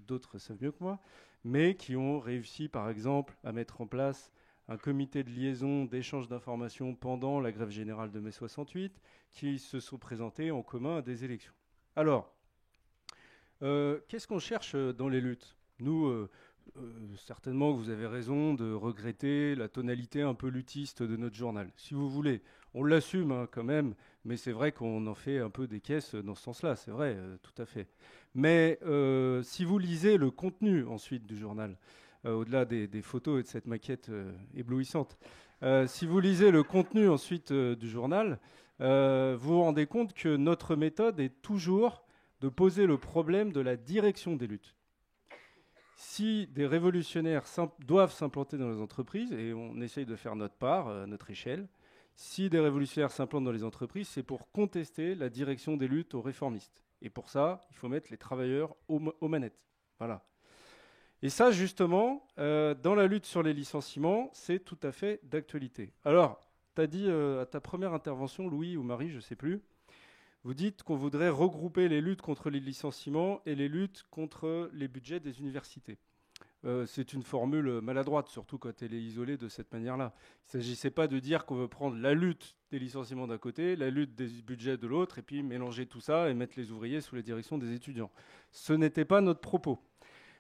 d'autres savent mieux que moi, mais qui ont réussi par exemple à mettre en place un comité de liaison d'échange d'informations pendant la grève générale de mai 68, qui se sont présentés en commun à des élections. Alors, qu'est-ce qu'on cherche dans les luttes ? Nous, certainement que vous avez raison de regretter la tonalité un peu luttiste de notre journal. Si vous voulez, on l'assume quand même, mais c'est vrai qu'on en fait un peu des caisses dans ce sens-là, c'est vrai, tout à fait. Mais si vous lisez le contenu ensuite du journal, au-delà des photos et de cette maquette éblouissante, si vous lisez le contenu ensuite du journal, vous vous rendez compte que notre méthode est toujours de poser le problème de la direction des luttes. Si des révolutionnaires doivent s'implanter dans les entreprises, et on essaye de faire notre part, à notre échelle, si des révolutionnaires s'implantent dans les entreprises, c'est pour contester la direction des luttes aux réformistes. Et pour ça, il faut mettre les travailleurs aux manettes. Voilà. Et ça, justement, dans la lutte sur les licenciements, c'est tout à fait d'actualité. Alors, tu as dit à ta première intervention, Louis ou Marie, je ne sais plus, vous dites qu'on voudrait regrouper les luttes contre les licenciements et les luttes contre les budgets des universités. C'est une formule maladroite, surtout quand elle est isolée de cette manière-là. Il ne s'agissait pas de dire qu'on veut prendre la lutte des licenciements d'un côté, la lutte des budgets de l'autre, et puis mélanger tout ça et mettre les ouvriers sous la direction des étudiants. Ce n'était pas notre propos.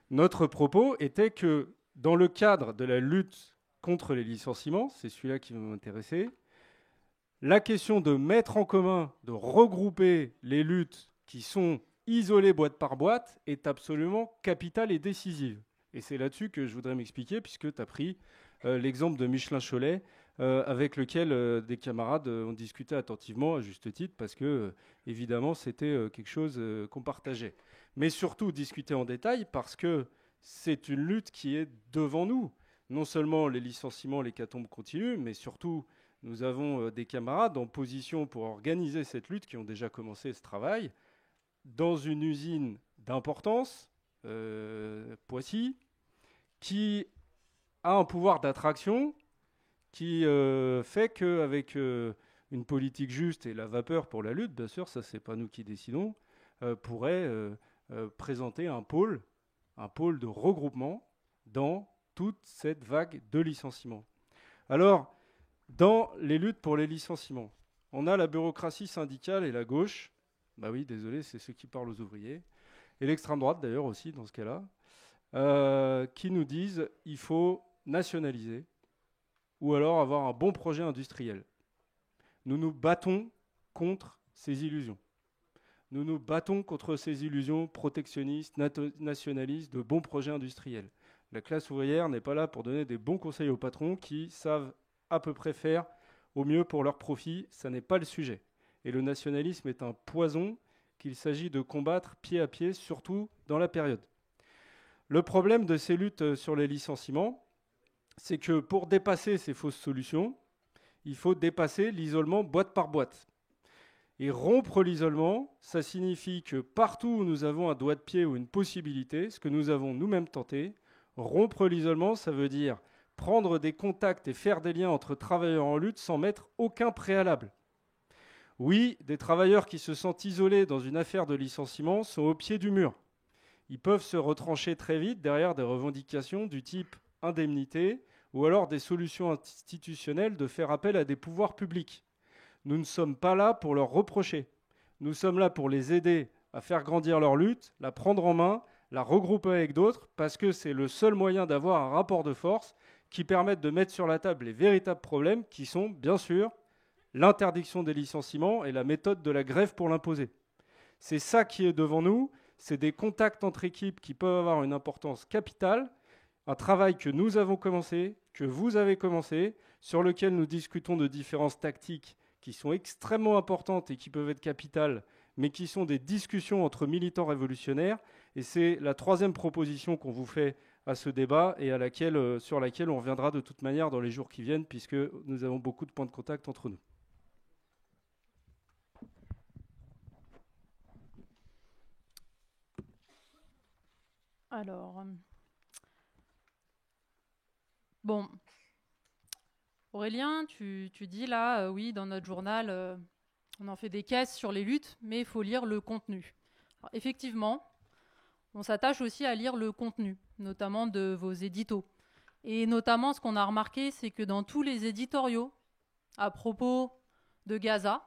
Notre propos était que, dans le cadre de la lutte contre les licenciements, c'est celui-là qui va m'intéresser, la question de mettre en commun, de regrouper les luttes qui sont isolées boîte par boîte est absolument capitale et décisive. Et c'est là-dessus que je voudrais m'expliquer, puisque tu as pris l'exemple de Michelin Cholet, avec lequel des camarades ont discuté attentivement, à juste titre, parce que, évidemment, c'était quelque chose qu'on partageait. Mais surtout discuter en détail, parce que c'est une lutte qui est devant nous. Non seulement les licenciements, l'hécatombe continuent, mais surtout, nous avons des camarades en position pour organiser cette lutte, qui ont déjà commencé ce travail, dans une usine d'importance, Poissy, qui a un pouvoir d'attraction qui fait qu'avec une politique juste et la vapeur pour la lutte, bien sûr, ça c'est pas nous qui décidons, pourrait présenter un pôle de regroupement dans toute cette vague de licenciements. Alors, dans les luttes pour les licenciements, on a la bureaucratie syndicale et la gauche, bah oui, désolé, c'est ceux qui parlent aux ouvriers, et l'extrême droite d'ailleurs aussi dans ce cas-là, qui nous disent il faut nationaliser ou alors avoir un bon projet industriel. Nous nous battons contre ces illusions. Nous nous battons contre ces illusions protectionnistes, nationalistes, de bons projets industriels. La classe ouvrière n'est pas là pour donner des bons conseils aux patrons qui savent à peu près faire au mieux pour leur profit. Ça n'est pas le sujet. Et le nationalisme est un poison qu'il s'agit de combattre pied à pied, surtout dans la période. Le problème de ces luttes sur les licenciements, c'est que pour dépasser ces fausses solutions, il faut dépasser l'isolement boîte par boîte. Et rompre l'isolement, ça signifie que partout où nous avons un doigt de pied ou une possibilité, ce que nous avons nous-mêmes tenté, rompre l'isolement, ça veut dire prendre des contacts et faire des liens entre travailleurs en lutte sans mettre aucun préalable. Oui, des travailleurs qui se sentent isolés dans une affaire de licenciement sont au pied du mur. Ils peuvent se retrancher très vite derrière des revendications du type indemnité ou alors des solutions institutionnelles de faire appel à des pouvoirs publics. Nous ne sommes pas là pour leur reprocher. Nous sommes là pour les aider à faire grandir leur lutte, la prendre en main, la regrouper avec d'autres, parce que c'est le seul moyen d'avoir un rapport de force qui permette de mettre sur la table les véritables problèmes qui sont, bien sûr, l'interdiction des licenciements et la méthode de la grève pour l'imposer. C'est ça qui est devant nous, c'est des contacts entre équipes qui peuvent avoir une importance capitale, un travail que nous avons commencé, que vous avez commencé, sur lequel nous discutons de différences tactiques qui sont extrêmement importantes et qui peuvent être capitales, mais qui sont des discussions entre militants révolutionnaires. Et c'est la troisième proposition qu'on vous fait à ce débat et sur laquelle on reviendra de toute manière dans les jours qui viennent, puisque nous avons beaucoup de points de contact entre nous. Alors, bon, Aurélien, tu dis là, oui, dans notre journal, on en fait des caisses sur les luttes, mais il faut lire le contenu. Alors, effectivement, on s'attache aussi à lire le contenu, notamment de vos éditos. Et notamment, ce qu'on a remarqué, c'est que dans tous les éditoriaux, à propos de Gaza,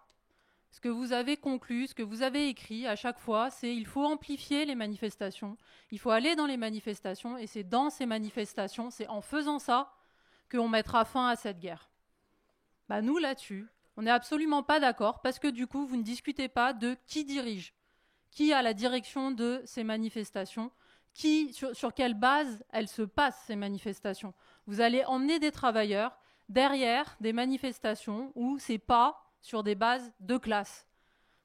ce que vous avez conclu, ce que vous avez écrit à chaque fois, c'est il faut amplifier les manifestations, il faut aller dans les manifestations, et c'est dans ces manifestations, c'est en faisant ça qu'on mettra fin à cette guerre. Bah nous, là-dessus, on n'est absolument pas d'accord, parce que du coup, vous ne discutez pas de qui dirige, qui a la direction de ces manifestations, sur quelle base elles se passent, ces manifestations. Vous allez emmener des travailleurs derrière des manifestations où c'est pas sur des bases de classe.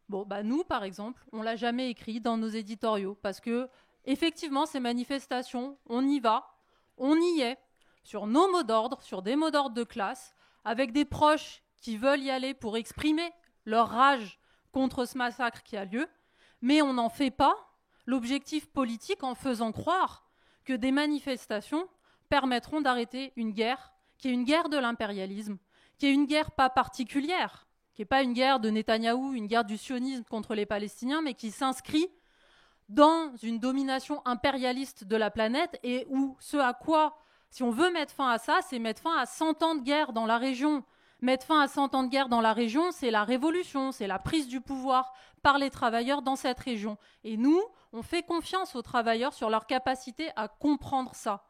Bon, bah nous, par exemple, on l'a jamais écrit dans nos éditoriaux parce que, effectivement, ces manifestations, on y va, on y est, sur nos mots d'ordre, sur des mots d'ordre de classe, avec des proches qui veulent y aller pour exprimer leur rage contre ce massacre qui a lieu, mais on n'en fait pas l'objectif politique en faisant croire que des manifestations permettront d'arrêter une guerre, qui est une guerre de l'impérialisme, qui est une guerre pas particulière, qui n'est pas une guerre de Netanyahou, une guerre du sionisme contre les Palestiniens, mais qui s'inscrit dans une domination impérialiste de la planète et où ce à quoi, si on veut mettre fin à ça, c'est mettre fin à 100 ans de guerre dans la région. Mettre fin à 100 ans de guerre dans la région, c'est la révolution, c'est la prise du pouvoir par les travailleurs dans cette région. Et nous, on fait confiance aux travailleurs sur leur capacité à comprendre ça.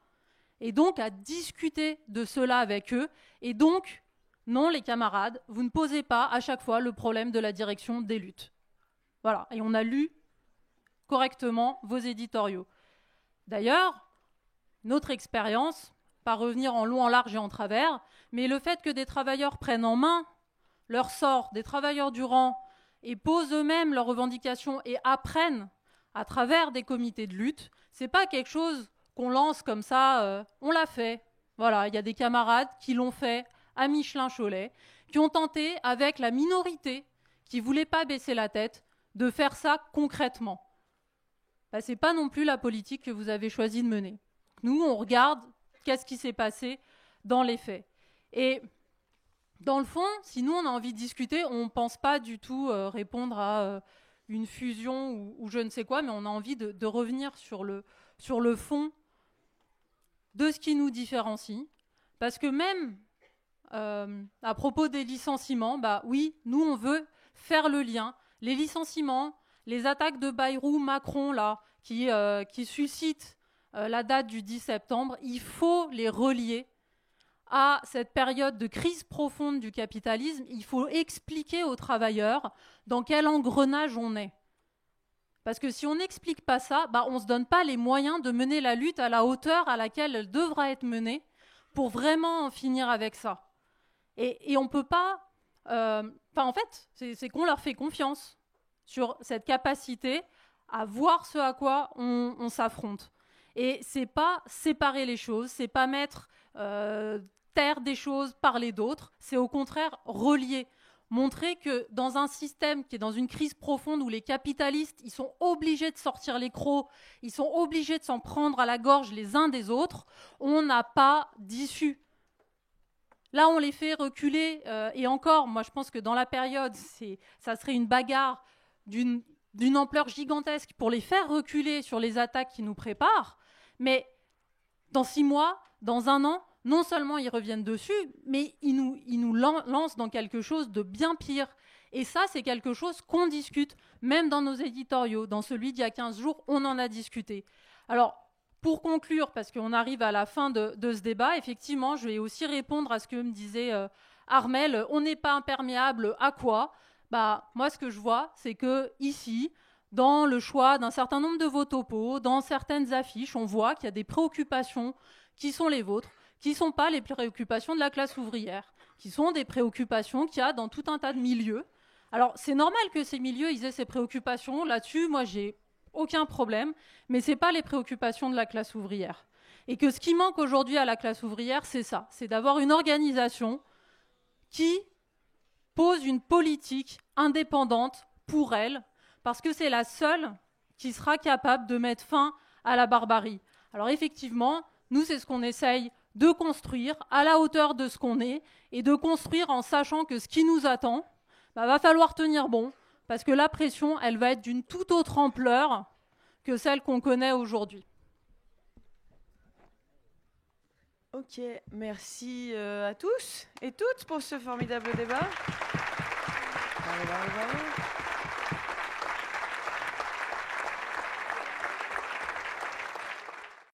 Et donc à discuter de cela avec eux. Et donc, non, les camarades, vous ne posez pas à chaque fois le problème de la direction des luttes. Voilà, et on a lu correctement vos éditoriaux. D'ailleurs, notre expérience, pas revenir en long, en large et en travers, mais le fait que des travailleurs prennent en main leur sort, des travailleurs du rang, et posent eux-mêmes leurs revendications et apprennent à travers des comités de lutte, c'est pas quelque chose qu'on lance comme ça, on l'a fait. Voilà, il y a des camarades qui l'ont fait à Michelin-Cholet, qui ont tenté, avec la minorité qui voulait pas baisser la tête, de faire ça concrètement. Ben, c'est pas non plus la politique que vous avez choisi de mener. Nous, on regarde qu'est-ce qui s'est passé dans les faits. Et dans le fond, si nous, on a envie de discuter, on ne pense pas du tout répondre à une fusion ou je ne sais quoi, mais on a envie de revenir sur le fond de ce qui nous différencie. Parce que même à propos des licenciements, bah oui, nous, on veut faire le lien. Les licenciements, les attaques de Bayrou, Macron, là, qui suscitent la date du 10 septembre, il faut les relier à cette période de crise profonde du capitalisme. Il faut expliquer aux travailleurs dans quel engrenage on est. Parce que si on n'explique pas ça, bah, on ne se donne pas les moyens de mener la lutte à la hauteur à laquelle elle devra être menée pour vraiment en finir avec ça. Et on ne peut pas... en fait, c'est qu'on leur fait confiance sur cette capacité à voir ce à quoi on s'affronte. Et c'est pas séparer les choses, c'est pas mettre taire des choses, parler d'autres, c'est au contraire relier. Montrer que dans un système qui est dans une crise profonde où les capitalistes, ils sont obligés de sortir les crocs, ils sont obligés de s'en prendre à la gorge les uns des autres, on n'a pas d'issue. Là, on les fait reculer, et encore, moi je pense que dans la période, ça serait une bagarre d'une ampleur gigantesque pour les faire reculer sur les attaques qui nous préparent, mais dans 6 mois, dans 1 an, non seulement ils reviennent dessus, mais ils nous lancent dans quelque chose de bien pire. Et ça, c'est quelque chose qu'on discute, même dans nos éditoriaux. Dans celui d'il y a 15 jours, on en a discuté. Alors, pour conclure, parce qu'on arrive à la fin de ce débat, effectivement, je vais aussi répondre à ce que me disait Armel. On n'est pas imperméable à quoi ? Bah, moi, ce que je vois, c'est que ici, dans le choix d'un certain nombre de vos topos, dans certaines affiches, on voit qu'il y a des préoccupations qui sont les vôtres, qui ne sont pas les préoccupations de la classe ouvrière, qui sont des préoccupations qu'il y a dans tout un tas de milieux. Alors, c'est normal que ces milieux ils aient ces préoccupations. Là-dessus, moi, j'ai aucun problème, mais ce n'est pas les préoccupations de la classe ouvrière. Et que ce qui manque aujourd'hui à la classe ouvrière, c'est ça, c'est d'avoir une organisation qui pose une politique indépendante pour elle, parce que c'est la seule qui sera capable de mettre fin à la barbarie. Alors effectivement, nous, c'est ce qu'on essaye de construire à la hauteur de ce qu'on est et de construire en sachant que ce qui nous attend, va falloir tenir bon parce que la pression, elle va être d'une toute autre ampleur que celle qu'on connaît aujourd'hui. Ok, merci à tous et toutes pour ce formidable débat. Bravo, bravo, bravo.